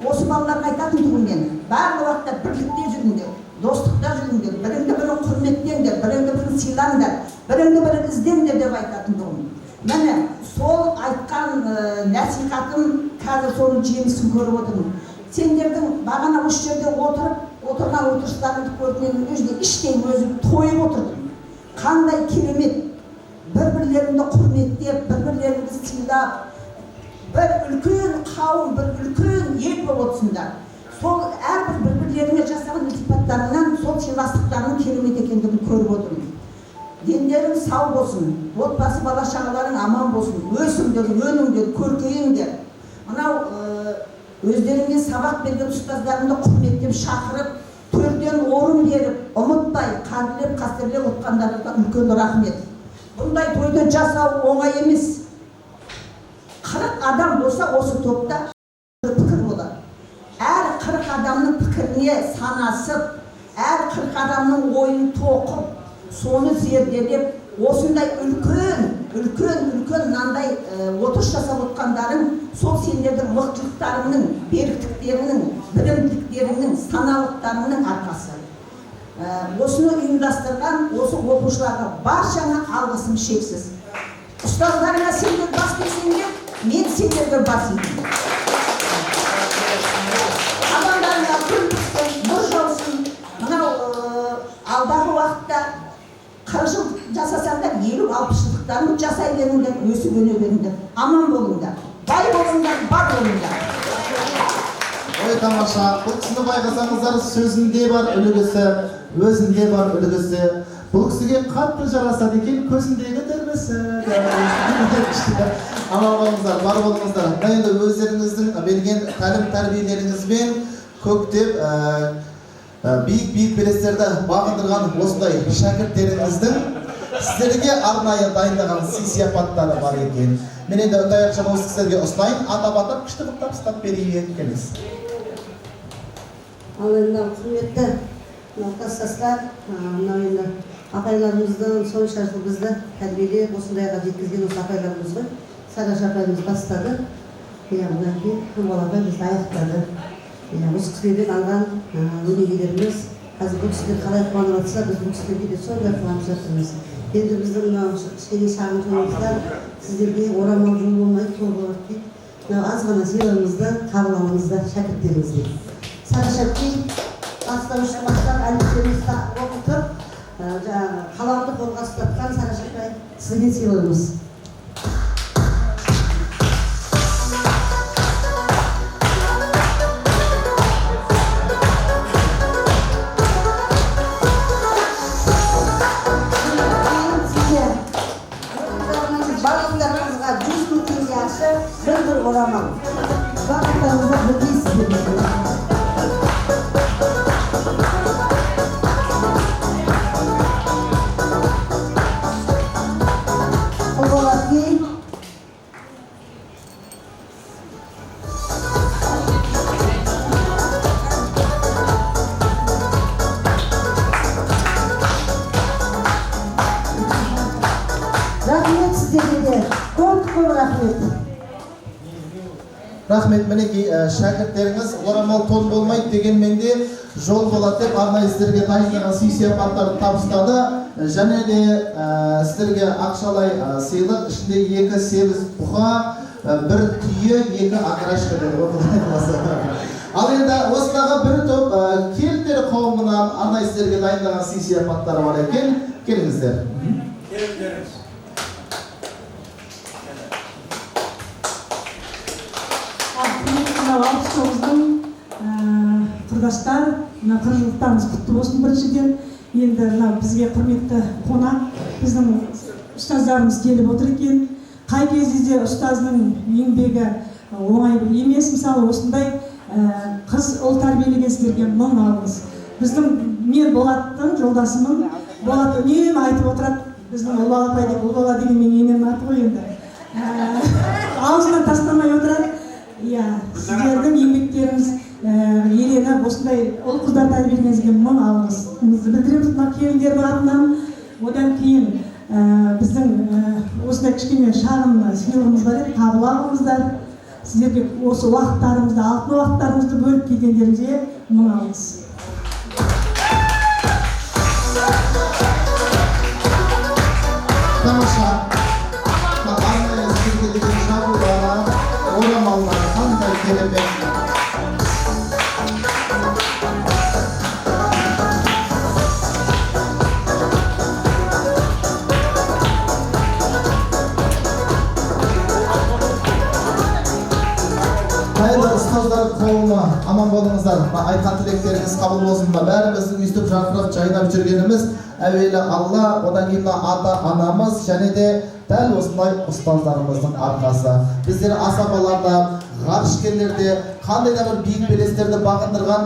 Осы балаларға айтатын тұғым мен, барлық уақытта бірлікте жүріңдер, достықта жүріңдер, біріңді бірін құрметтеңдер, біріңді бірін сыйлаңдар, біріңді бірін іздеңдер деп айтатын тұғым. Міне, сол айтқан нәсихатым қазір соның жемісін көріп отырмын. Сендердің бағана осы жерде отырған отырыстарыңды көріп мен өзіне іштей өзім тойып отырдым. Қандай керемет, бір-бірлеріңді құрметтеп, бір-бірлеріңді сыйлап, бір үлкен қауым, бір үлкен ел болып отырсыңдар. Сол әрбір бір-бірлеріңе жасаған ілтипаттарынан сол сыйластықтарының керемет екендігін көріп отырмын. Дендерің сау болсын, отбасы бала-шағаларың аман болсын, өсіңдер, өніңдер, көркейіңдер. Мынау өздеріңе сабақ берген ұстаздарыңды құрметтеп шақырып, төрден орын беріп, ұмытпай, қадірлеп, қастерлеп отқандарыңызға үлкен рахмет. Бұндай тойды жасау оңай емес. 40 адам болса осы топта пікір болады. Әр 40 адамның пікіріне санасып, әр 40 адамның ойын тоқып, соны зерделеп, осындай үлкен мынандай отырыс жасап отқандарың сол сендердің мықтылықтарыңның, беріктіктеріңнің, білімділіктеріңнің, саналықтарыңның арқасы. осыны ұйымдастырған осы оқушыларға баршаңа алғысым шексіз. Ұстаздарыңа сендер бас келсеңдер, мен сендерге бас иемін. Адамдарыңа күн түссін, нұр жаусын. Мынау алдағы уақытта 40 жыл жасасаңдар, 50-60 жылдықтарын жасай беріңдер, өсіп өне беріңдер. Аман болыңдар, бай болыңдар, бар болыңдар. Ой тамаша, бұл кісіні байқасаңыздар, сөзінде бар үлгісі, өзінде бар үлгісі. Бұл кісіге қатты жарасады екен, көзіндегі дәрмесі. Аман болыңыздар, бар болыңыздар. Енді өздеріңіздің берген тәлім-тәрбиелеріңізбен көктеп, биік белестерді бағындырған осындай шәкірттеріңіздің сіздерге арнайы дайындаған сый-сияпаттары бар екен. Мен енді ұтаяқшаны осы кісілерге ұстайын, ата-батып, күшті құттап ұстап берейік келіңіз. Ал енді құрметті класстастар, мынау енді апайларымыздың сонша жыл бізді тәрбиелеп осындайға жеткізген осы апайларымыз ғой. Сараш апайымыз бастады. Одан кейін Бол апай бізді аяқтады. Осы кісілерден алған өнегелеріміз, қазір бұл кісілер қалай қуанып жатса, біз бұл кісілерге де сондай қуанып жатырмыз. Енді біздің мынау кішкене шағын тойымызда сіздерге орамал жол болмайды, тол болады дейді. Мынау аз ғана сыйлығымызды қабыл алыңыздар шәкірттеріңізге. Сараш апай бастауыштан бастап әліппемізді оқытып, қаламды қолға ұстатқан Сараш апай сізге сыйлығымыз. Барлықтарыңызға 100 мың теңге ақша, бір орамал. Барлықтарыңызға білмейсіздер. Рахмет сіздерге де, көп рахмет. Рахмет, мінеки шәкірттеріңіз орамал тон болмайды дегенмен де жол болады деп арнайы сіздерге дайындаған сый-сияпаттарды табыстады. Және де сіздерге ақшалай сыйлық, ішінде 2 семіз бұқа, 1 түйе, 2 аграшка деді. Ал енді осындағы бір топ келіндер қауымынан арнайы сіздерге дайындаған сый-сияпаттары бар екен. Келіңіздер. Келіңдеріңіз. Алпыс-тоғыздың құрдастар, 40 жылдықтарымыз құтты болсын біріншіден. Енді бізге құрметті қонақ, біздің ұстаздарымыз келіп отыр екен. Қай кезде де ұстаздың еңбегі оңай емес, мысалы осындай қыз ұл тәрбиелеген сіздерге мың алғыс. Мен Болаттың жолдасымын, Болат үнемі айтып отырады, біздің ұл бала апай деп, ұл бала деген мен енем аты ғой енді. Аузынан тастамай отырады. Сіздердің еңбектеріңіз еленіп, осындай ұл қыздар тәрбиелегеніңізге мың алғысымызды білдіреміз мына келіндердің атынан. Одан кейін біздің осындай кішкене шағын сыйлығымыз бар еді, қабыл алыңыздар. Сіздерге осы уақыттарымызды, алтын уақыттарымызды бөліп келгендеріңізге мың алғыс. Тамаша. Арнайы сіздерге деген жабулар, орамалдар қандай керемет. Қайырлы ұстаздар қауымы, аман болыңыздар. Айтқан тілектеріңіз қабыл болсын ба? Бәріміздің өйстіп жарқырап жайнап жүргеніміз әуелі Алла, одан кейін ата-анамыз және де дәл осындай ұстаздарымыздың арқасы. Біздер асабаларда, ғарышкерлерде қандай да бір биік белестерді бағындырған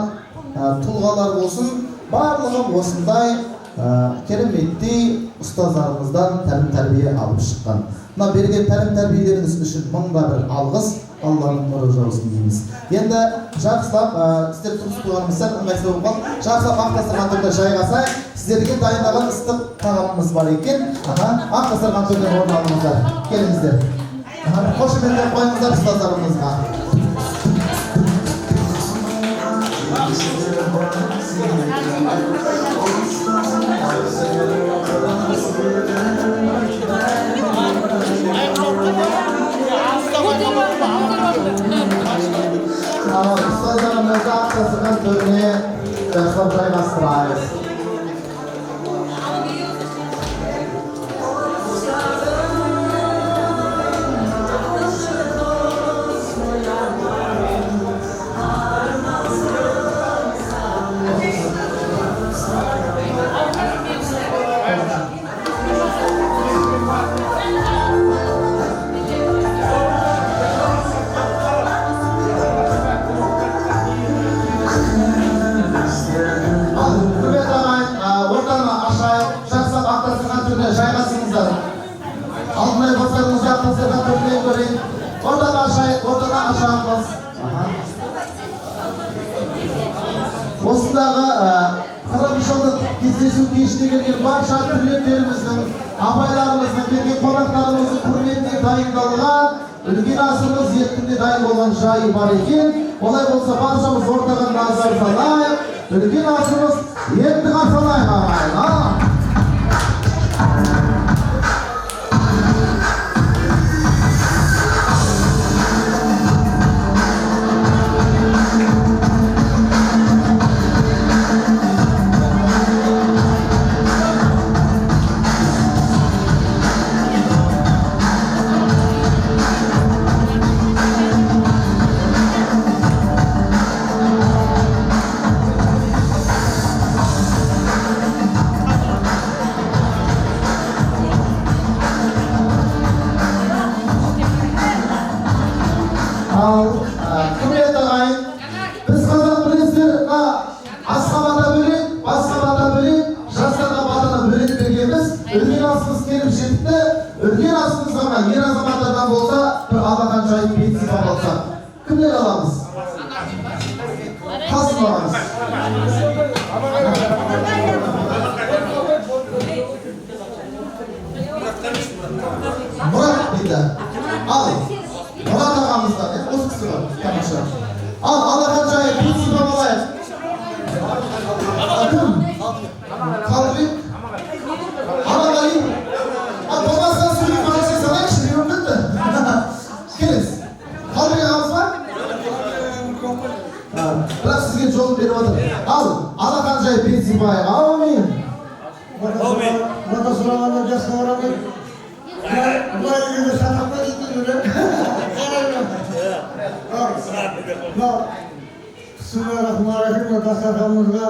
тұлғалар болсын, барлығы осындай кереметтей ұстаздарымыздан тәлім-тәрбие алып шыққан. Мына берген тәлім-тәрбиелеріңіз үшін мыңда бір алғыс, Алланың нұры жаусын дейміз. Енді жақсылап, сіздер тұрыс қойғанымыздар, ыңғайсыз болып қалды. Жақсылап ақ дастархан төрінде жайғасайық. Сіздерге дайындаған ыстық тағамымыз бар екен. Ақ дастархан төрінде орын алыңыздар. Келіңіздер. Қошеметтеп қойыңыздар ұстаздарымызға. Ustazlarımızı arkasından törüne sohbetleştiririz. Altınay basarınızı yapmasına toplayın göreyim. Oradan aşağı bas. Osmanlı'da Karamışal'da кездесу keyişine gelgen barcha türlüklerimizin, abaylarımızın, belki konaklarımızın hürmetine dayındalgan, үлкен asırımız yetimde dayın olan jayı var ekan. Olay bolsa barchamız ortaga nazar salayık. Үлкен asırımız yetti qarsalayık agayın. Құрметті ағайын, біз қазақ білесіздер, асхабада бөлек, басқабада бөлек, жастарға батаны бөлек бергенбіз, үлкен асымыз келіп жетті, үлкен асымыз ғана ер азаматтардан болса, бір алақан жайып бетсипа болса. Кімдер аламыз? Қасым аламыз. Мұрат дейді. Ал. Мұрат ағамыздан, осы кісі бар, тамаша. Ал, алақан жайы бетсипа болайық. Кім? Қалдыбек? Аманғали? Болмасынан сөйлеп қарасын салайықшы, не өңдетті? Келіңіз. Қалдыбек ағамыз ба? Бірақ сізге жол беріп отыр. Ал, алақан жайы бетсипайық. Аумин. Бата сұрағанда жасқа қарамай. Бұлай дегенде шатақпай дейтін жүрем. Bismillahirrahmanirrahim. Дастарханымызға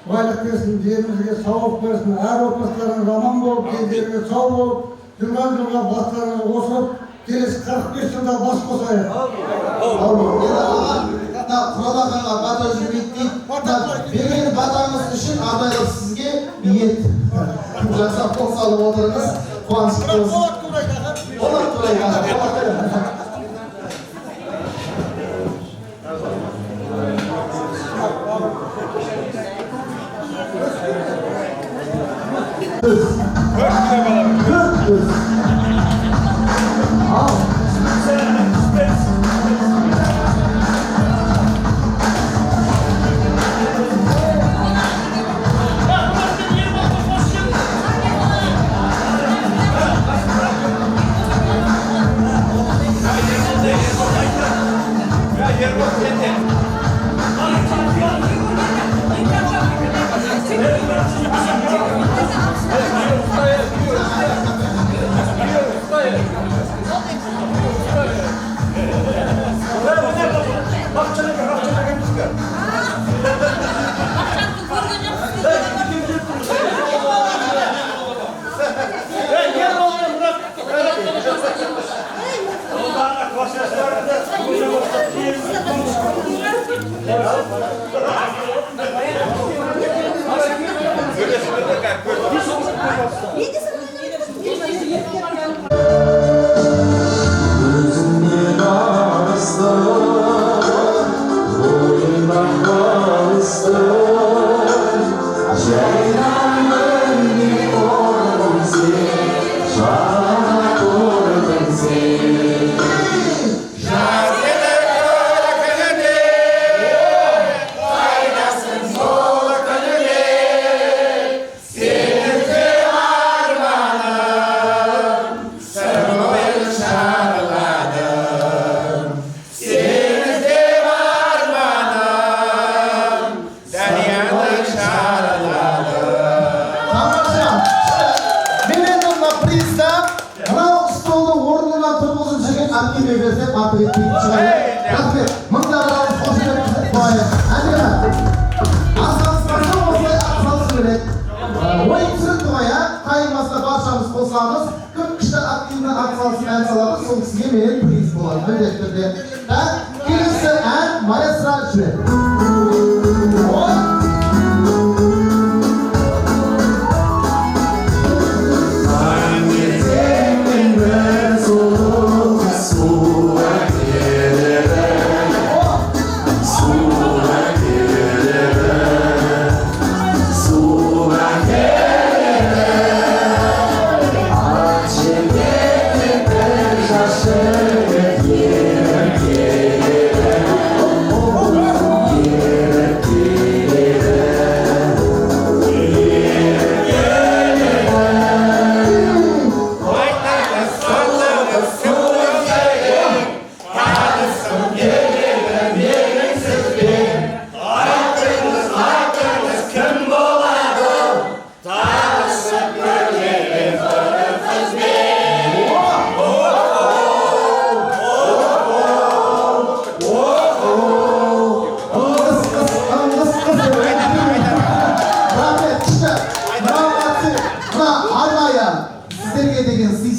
байлық берсін, жерімізге сауап берсін, әр отбасыларыңыз аман болып, елдеріңіз сау болып, жылдан жылға бастарыңыз қосылып, келесі 45 жылда бас қосайық. Құралағанға бата жүрмейді. Берген батаңыз үшін ардайлық сізге ниет. Жақсақ қол салып отырыңыз, қуанышты болсын. Олар турайға. aktive versek artık ettiğini çıkarıyor. Rahmet, mındalarımız hoşuna koyayım. Hadi lan. Asansması olsa asansı verek. Oyun sırıtmaya, kayılmasına başlamış olsanız, 40 kişi aktivine aksansın en salamı, sol size verin priz bulalım. Öncelikle. Kilisi en maestra içine.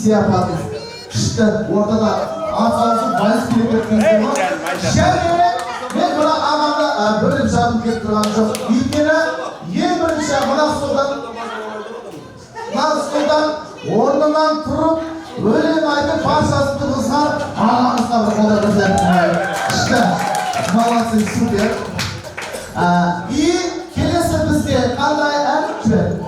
Yapmadınız. İşte ortada asansın bayız gibi bekliyorsunuz. Şöyle ben buna anlamda böyle bir şey getirdiğim çok. İlkine yeni bir şey Nasıldan ordudan turup böyle ayda parçası kılırsan anlamda bir kadar özel. İşte malası süper. İyi kelesi bizge kanday erkek.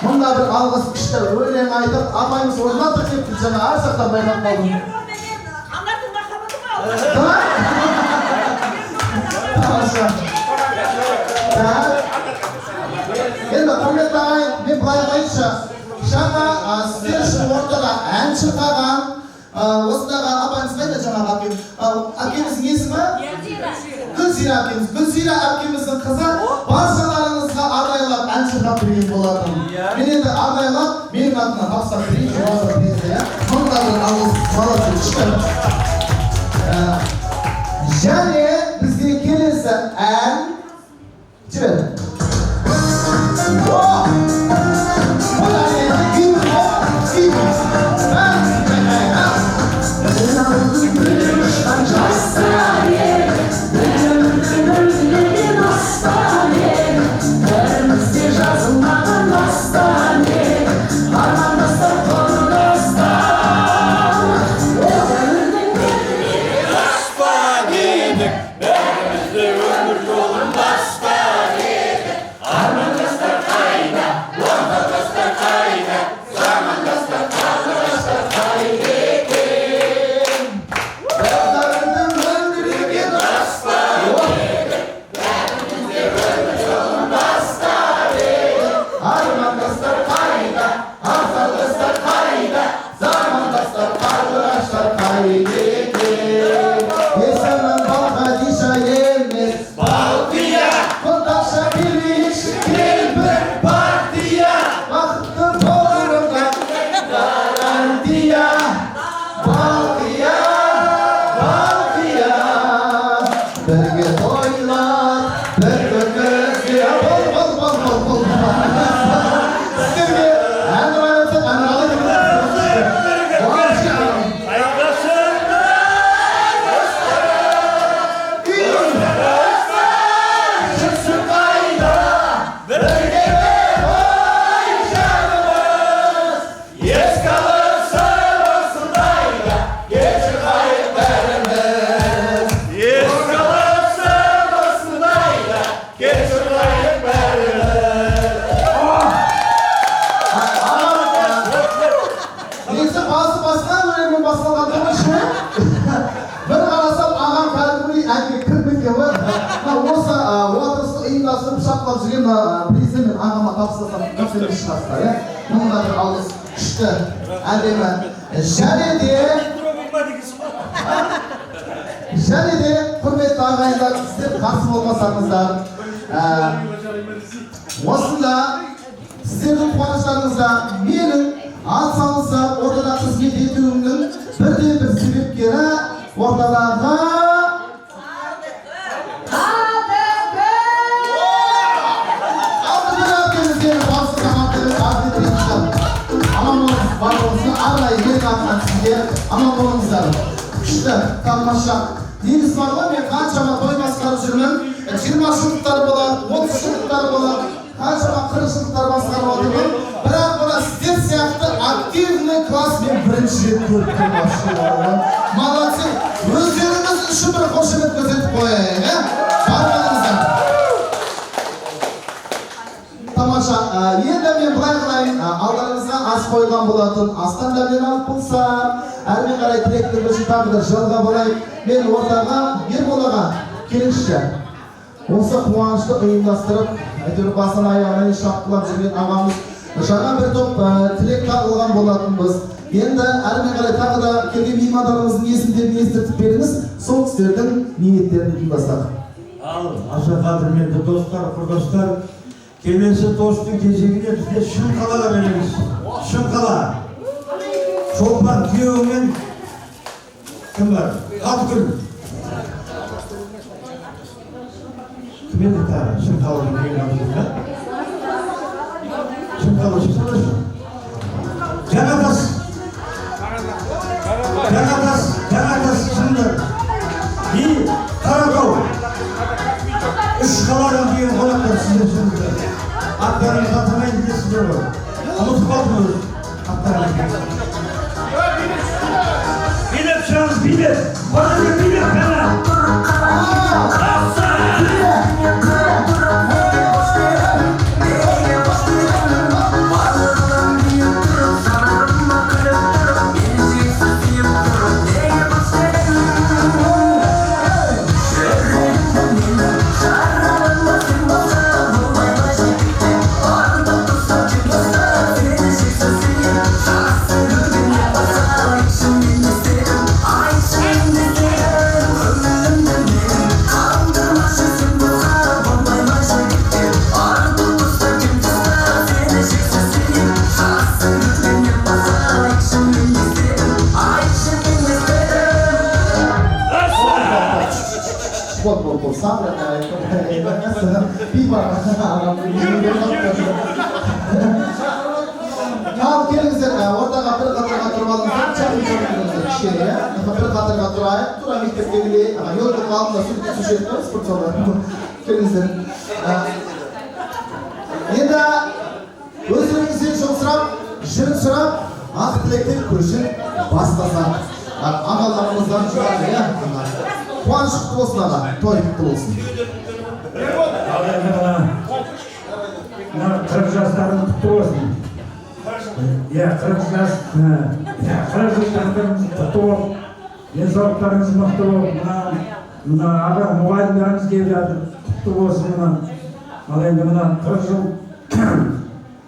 Bunda bir algıs işte öyle aytıp amayımız orman tıkıp sana arsaktan bayram kaldım. Anladın mı? Енді құрметті ағайын, мен былай айтайыншы, жаңа сіздер үшін ортада ән шырқаған, осындағы апайымыз қайда жаңағы әпкем? Әпкеміздің есімі? Гүлзира әпкеміз. Гүлзира әпкеміздің қызы баршаларыңызға ардайлап ән шырқап берген болатын. Мен енді ардайлап менің атымнан тапсырып берейін, жауап берейін. Мұнда бір алғыс күшті. Және бізге келесі ән жіберді. Ömür yolun basta президент мен ағама тапсырсам көпсеміз шығарсыздар, иә? Мұнда бір алғыс күшті, әдемі. Және де, құрметті ағайындар, сіздер қарсы болмасаңыздар, осында сіздердің қуаныштарыңызда менің атсалысып ортада қызмет етуімнің бірден-бір себепкері ортадағы аман болыңыздар. Күшті, тамаша. Негіз бар ғой, мен қаншама той басқарып жүрмін. 20 жылдықтар болады, 30 жылдықтар болады, қаншама 40 жылдықтар басқарып отырмын. Бірақ бұна сіздер сияқты активный класс мен бірінші рет көріп тұрмын. Молодцы. Өздеріңіз үшін бір қошемет көрсетіп қояйын, ә? Бармаңыздар. Тамаша. Енді мен былай қарайын, алдарыңызға ас қойған болатын. Астан дәмден алып болса, әрмен қарай тілектің бірші тағыда жалға болайық. Мен ортаға Ерболаға келіңізші. Осы қуанышты ұйымдастырып, әйтеуір басын аяғынан шапқылап жүрген ағамыз жаңа бір топ тілек қағылған болатынбыз. Енді әрмен қарай тағы да келген меймандарымыздың есімдерін естіртіп беріңіз, сол кісілердің ниеттерін тыңдасақ. Ал, аса қадірменді достар, құрдастар, келесі тостың кезегіне бізде Шымқалаға береміз. Шымқала. Шолпан күйеуімен кім бар? Атгүл. Кім еді тағы? Шымқаланың деген абызында? Шымқала шықсалашы. Жаңатас. Жаңатас шымдар. И Қаратау. Үш қаладан деген қонақтар сіздер шымдар. Аттарыңыз атырмайын десіздер ғой. Ұмытып қалдым өз. Аттарыңыз десіздер. Билет шығамыз, билет! Бұрынғы билет қана! Al kelingizlar, o'rtaga bir qatorga turib olingizlar, chaqirib kishini, bir qatorga turaylik, tura maktabdagi yo'lda qoldi, sujetimiz sportchilar. Kelingizlar. Endi o'zingizga sho'xsirab, shirin-sirab, haq tilakdan ko'rishni boshlasak. Ағаларымыздан шығады, иә? Қуаныш құтты болсын аға, той құтты болсын. Ал енді мына 40 жастарың құтты болсын. Иә, 40 жастарыңыз құтты болып, денсаулықтарыңыз мықты болып, мына аға мұғалімдеріңіз келіп жатыр, құтты болсын мына. Ал енді мына 40 жыл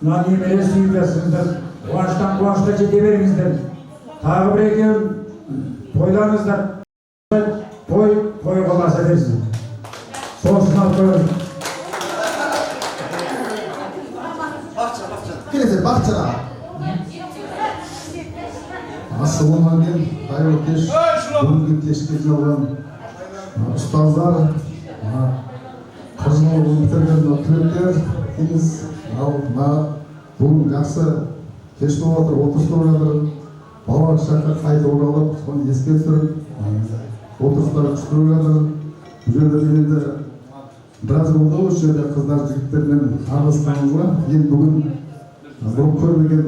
мына немере сүйіп жатсыңыздар, қуаныштан қуанышқа жете беріңіздер. Тағы бір екеуін тойлаңыздар. Той қоласа берсін. Сосын алып қойын. Келіңіздер, Бақытжан аға. Ассалаумағалейкум, қайырлы кеш. Бүгінгі кешке жиналған ұстаздар, 40 жыл бітірген түлектер, теңіз, ал бүгін жақсы кеш болып отыр, отырыс болып жатыр. Балалар шаққа қайта оралып, соны еске түсіріп, отырыстар күштіріп жатыр. Бұл жерде енді біраз болды, осы жерде қыздар жігіттермен араласқанымызға. Енді бүгін бұрын көрмеген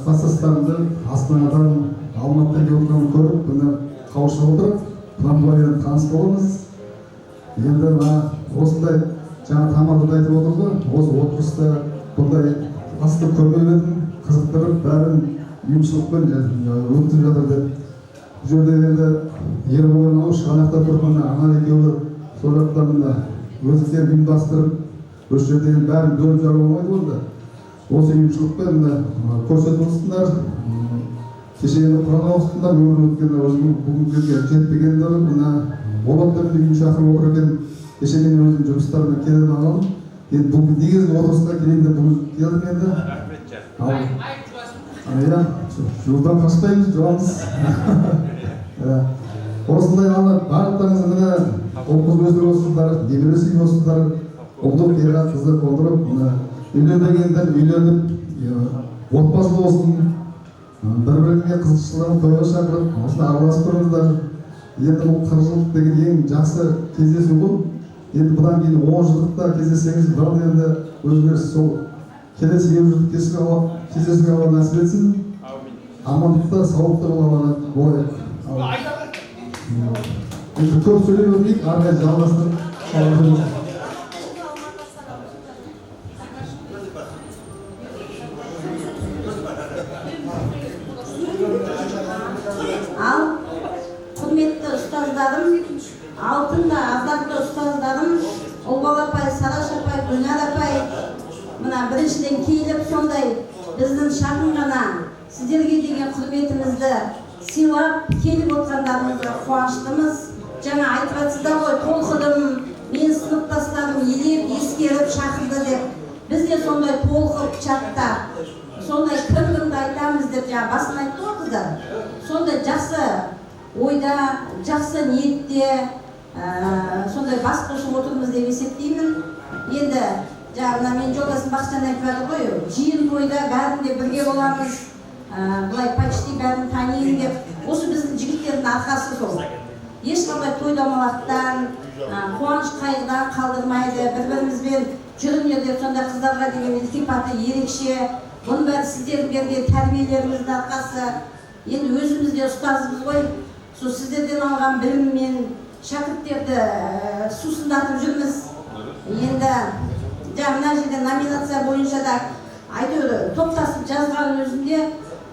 кластастарымды Астанадан, Алматыдан келіп отырғанын көріп, бұны қауышып отырып, құнанбайдан таныс боламыз. Енді осындай жаңа Тамарда айтып отырды, осы отырыста бұндай асты көрмеп едім, қызықтырып, бәрін ұйымшылықпен өткізіп жатыр деп. Бұл жерде енді Ерболан шығанақта тұрған ана екеуі сол жақтан өздері ұйымдастырып осы жерде енді бәрін бөліп жару болмайды ғой да. Осы ұйымшылықпен көрсетіп отырсыңдар. Кеше енді құран оқыстыңдар, өмір өткен өзінің бүгінгі жетпегендер мына олардың үйін шақырып отыр екен. Кеше мен өзім жұмыстарына келіп алғам. Енді бүгін негізгі отырысқа келейін деп бүгін келдім енді. Иә, жолдан қашпаймыз, жоғамыз. Осындай алла барлықтарыңызды міне ұл-қыз өсіріп отырсыңдар, немере сүйіп отырсыңдар, ұлды қиға қызды қондырып, үйленбегендер үйленіп, отбасылы болсын, бір-біріне қызықшылығын тойға шақырып, осында араласып тұрыңыздар. Енді бұл 40 жылдық деген ең жақсы кездесу бұл. Енді бұдан кейін 10 жылдықта кездессеңіз, бірақ енді өзгеріс сол келесі 20 жылдық кездесуге алла нәсіп етсін. Амандықта, саулықта болайық. Енді көп сөйлей бермейік, ары қарай жалғастырып Ал құрметті ұстаздарым, алтында ардақты ұстаздарым, Ұлбал апай, Сараш апай, Гүлнар апай, мына біріншіден келіп сондай біздің шағын ғана сіздерге деген құрметімізді сыйлап келіп отырғандарыңызға қуаныштымыз. Жаңа айтып жатсыздар ғой, толқыдым, мен сыныптастарым елеп, ескеріп шақырды деп. Біз де сондай толқып чатта, сондай кім-кімді айтамыз деп жаңа басын айтты ғой қыздар. Сондай жақсы ойда, жақсы ниетте, сондай бас қосып отырмыз деп есептеймін. Енді жаңа мен жолдасым Бақытжан айтып жатыр ғой, жиын тойда бәрінде бірге боламыз, былай почти бәрін таниын деп. Осы біздің жігіттердің арқасы сол. Ешқандай той-домалақтан, қуаныш қайғыдан қалдырмайды, бір-бірімізбен жүріңдер деп сонда қыздарға деген ілтипаты ерекше. Бұның бәрі сіздердің берген тәрбиелеріңіздің арқасы. Енді өзіміз де ұстазымыз ғой, сол сіздерден алған біліммен шәкірттерді сусындатып жүрміз. Енді мына жерде номинация бойынша да әйтеуір топтасып жазған өзінде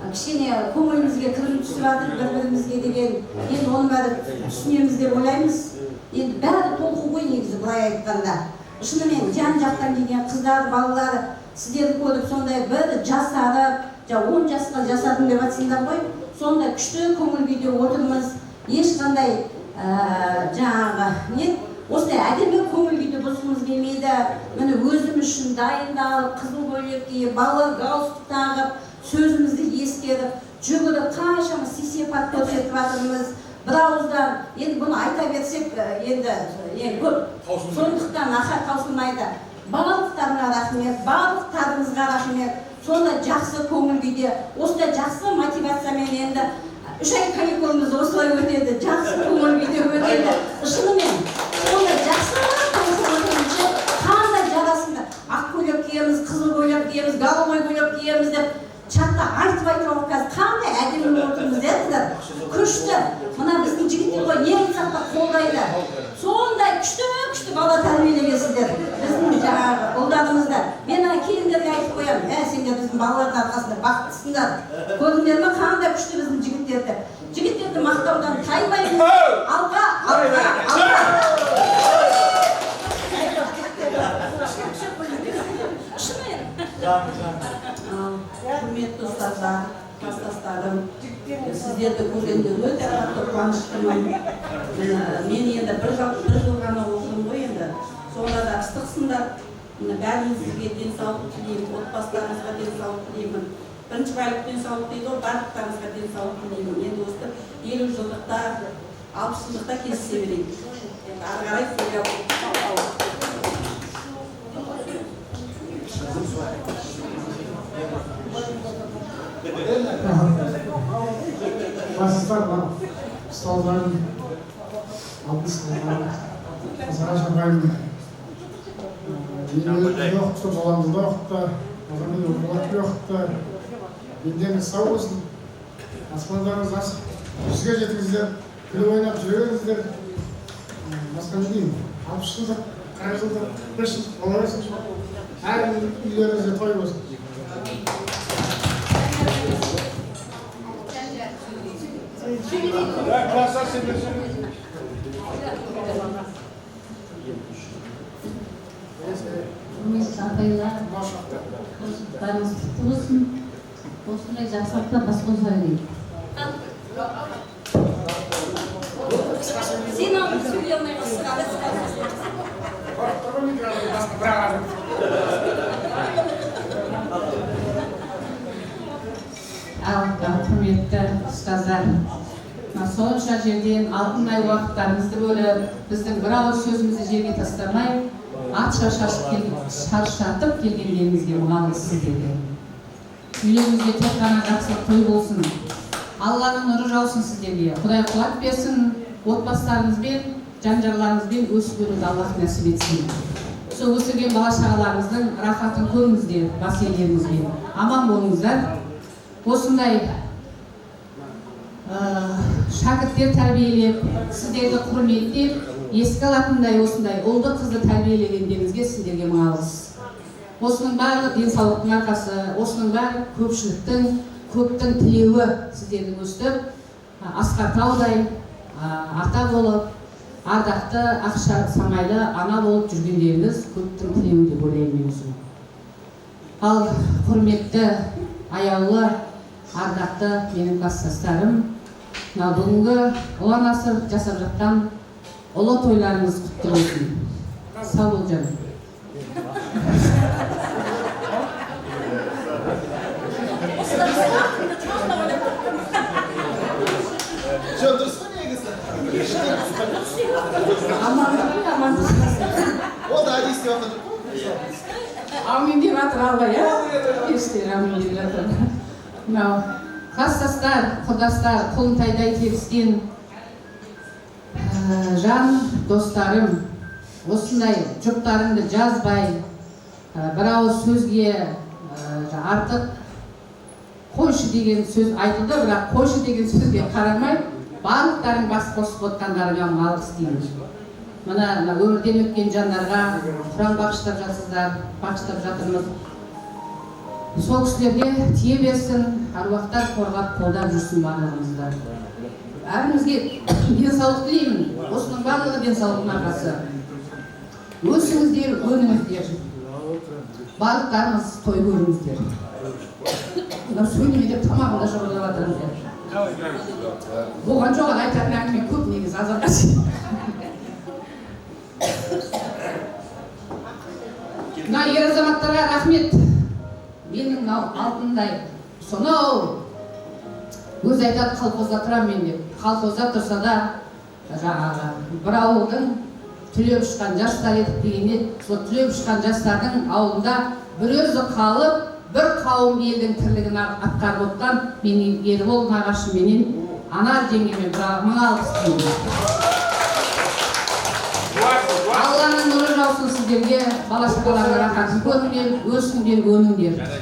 кішкене көңілімізге кіріп түсіп жатыр, бір-бірімізге деген. Енді оны бәрі түсінеміз деп ойлаймыз. Енді бәрі толқу ғой негізі былай айтқанда. Шынымен жан-жақтан келген қыздар, балалар сіздерді көріп сондай бір жасарып, 10 жасқа жасадым деп жатсыңдар ғой. Сондай күшті көңіл күйде отырмыз. Ешқандай жаңағы осылай әдемі көңіл күйде бұзғымыз келмейді. Міне өзім үшін дайындалып, қызыл көйлек киіп, балалар галстук тағып, сөзімізді ескеріп, жүгіріп, қаншама сый-сияпат көрсетіп жатырмыз. Бір ауыздан, енді бұны айта берсек, енді көп. Сондықтан ахат таусылмайды. Барлықтарына рахмет, барлықтарыңызға рахмет. Сондай жақсы көңіл күйде, осындай жақсы мотивациямен енді 3 ай каникулымыз осылай өтеді, жақсы көңіл күйде өтеді. Шынымен, сондай жақсы қандай жарасымды. Ақ көйлек киеміз, қызыл көйлек киеміз, голубой көйлек киеміз деп чатта айтып айтып қазір қандай әдемі отырмыз дедіңіздер. Күшті. Мына біздің жігіттер ғой, не айтсақ та қолдайды. Сондай күшті бала тәрбиелегенсіздер. Біздің жаңағы ұлдарымызды. Мен келіндерге айтып қоямын. Сендер біздің балалардың арқасында бақыттысыңдар. Көрдіңдер ме қандай күшті біздің жігіттерді. Жігіттерді мақтаудан таймаймыз. Алға. Құрметті ұстаздар, кластастарым, сіздерді көргенде өте қатты қуаныштымын. Мен енді бір жыл ғана оқыдым ғой енді. Сонда да ыстықсыңдар. Бәріңізге денсаулық тілеймін, отбасыларыңызға денсаулық тілеймін. Бірінші байлық денсаулық дейді ғой, барлықтарыңызға денсаулық тілеймін. Енді осы 50 жылдықта, 60 жылдықта кездесе берейік. Енді ары қарай сөйлеп Бастар бар, ұстаздарым, абысыларым, Сараш апайым, енелерді оқытты, баламызды оқытты, оғанмен оқылатты оқытты. Ендеңіз сау болсын, аспандарыңыз ашық, жүзге жетіңіздер, күліп ойнап жүре беріңіздер. Басқа не деймін, 60 жылдық, 40 жылдық, 5 жылдық бола берсін. Әр үйлеріңізде той болсын. Бәріміз құтты болсын. Осындай жақсылықта бас қоса берейік. Сен алып сөйлей алмай Құрметті ұстаздар, сонша жерден алтындай уақыттарымызды бөліп, біздің бір ауыз сөзімізді жерге тастамай, атша шаршатып келгендеріңізге мың алғыс сіздерге. Үйлеріңізде тек қана жақсылық той болсын. Алланың нұры жаусын сіздерге. Құдай қуат берсін, отбасыларыңызбен, жан-жарларыңызбен өсіп өруді Аллах нәсіп етсін. Сол өсірген бала-шағаларыңыздың рахатын көріңіздер, бас иелеріңізбен. Аман болыңыздар. Осындай шәкірттер тәрбиелеп, сіздерді құрметтеп, еске алатындай осындай ұлды қызды тәрбиелегендеріңізге сіздерге мың алғыс. Осының барлығы денсаулықтың арқасы, осының бәрі көптің тілеуі сіздердің өстіп, Асқар Таудай ата болып, ардақты ақша самайлы ана болып жүргендеріңіз көптің тілеуі деп ойлаймын өзім. Ал құрметті, аяулы, ардақты менің класстастарым, бүгінгі ұлан асыр жасап жатқан ұлы тойларыңыз құтты болсын. Сау бол жаным. Амин деп жатыр Алла, періштелер амин деп жатыр. Класстастар, құрдастар, қолын тайдай теріскен жан достарым, осындай жұптарымды жазбай, бір ауыз сөзге артық қойшы деген сөз айтылды, бірақ қойшы деген сөзге қарамай, барлықтарын бас қосып отқандарыңа алғыс деймін. Мына өмірден өткен жандарға Құран бағыштап жатсыздар, бағыштап жатырмыз. Сол кісілерге тие берсін, аруақтар қорғап, қолдап жүрсін барлығымызды. Әрімізге денсаулық тілеймін. Осының барлығы денсаулықтың арқасы. Өсіңіздер, өніңіздер. Барлықтарыңыз той көріңіздер. Сөйлеме деп тамағында жоғалап жатырмыз. Болған жоқ, айтатын әңгіме көп негізі азарға шейін. Мына ер азаматтарға рахмет. Менің алтындай сонау өз айтады колхозда тұрам мен деп. Колхозда тұрса да жаңағы бір ауылдың түлеп ұшқан жастар едік дегенде, сол түлеп ұшқан жастардың ауылында бір өзі қалып, бір қауым елдің тірлігін атқарып отқан менің Ербол нағашым менен Анар жеңгеме мың алғыс деймін. Алланың нұры жаусын сіздерге, бала-шағаларға рахатын көріңдер, өсіңдер, өніңдер.